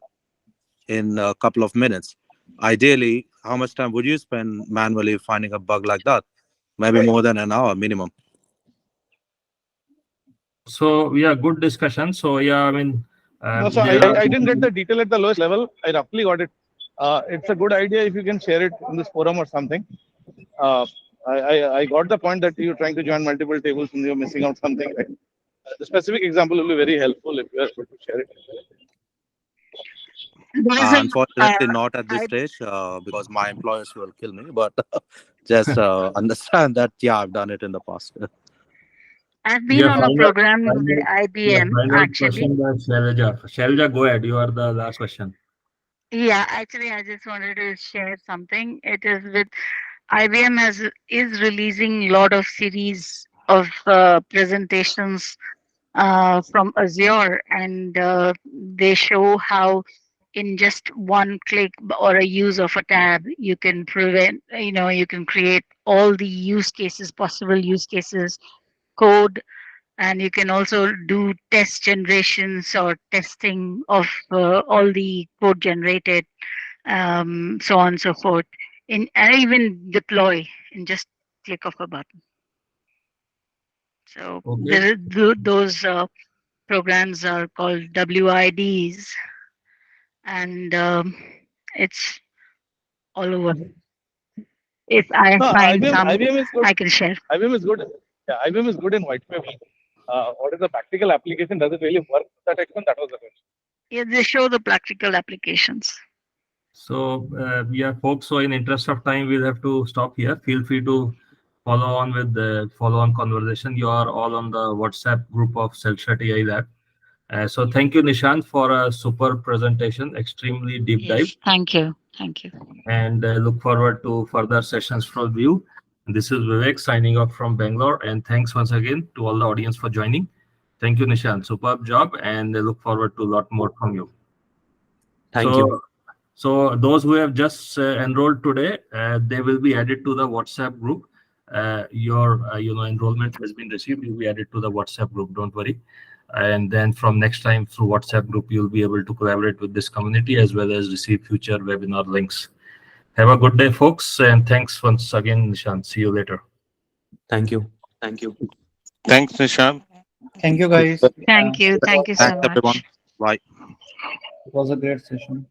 in a couple of minutes. Ideally, how much time would you spend manually finding a bug like that? Maybe more than an hour minimum. So yeah, good discussion. So yeah, I mean, No, so I didn't get the detail at the lowest level. I roughly got it. It's a good idea if you can share it in this forum or something. I got the point that you're trying to join multiple tables and you're missing out something. Right? The specific example will be very helpful if you are able to share it. Unfortunately, not at this stage because my employers will kill me. But just understand that, yeah, I've done it in the past. I've been on a program with IBM final actually. question by Shailaja. Shailaja, go ahead. You are the last question. Yeah, actually, I just wanted to share something. It is with IBM is releasing a lot of series of presentations from Azure, and they show how in just one click or a use of a tab, you can you can create all the use cases, possible use cases, code, and you can also do test generations or testing of all the code generated, so on and so forth, and even deploy in just click of a button. So Okay. those programs are called WIDs, and it's all over. If I No, find some, IBM is good. I can share. IBM is good. Yeah, IBM is good in white paper. What is the practical application? Does it really work to that extent? That was the question. Yeah, they show the practical applications. So yeah, folks. So in interest of time, we'll have to stop here. Feel free to follow on with the follow-on conversation. You are all on the WhatsApp group of Self-Instruct AI Lab. So thank you, Nishant, for a super presentation. Extremely deep dive. Yes, thank you. Thank you. And look forward to further sessions from you. This is Vivek signing off from Bangalore, and thanks once again to all the audience for joining. Thank you, Nishant. Superb job, and I look forward to a lot more from you. Thank you. So those who have just enrolled today, they will be added to the WhatsApp group. Your enrollment has been received. You'll be added to the WhatsApp group. Don't worry. And then from next time through WhatsApp group, you'll be able to collaborate with this community as well as receive future webinar links. Have a good day, folks, and thanks once again, Nishant. See you later. Thank you. Thanks, Nishant. Thank you, guys. Thank you. Thank you so Thanks, everyone. much. Bye. It was a great session.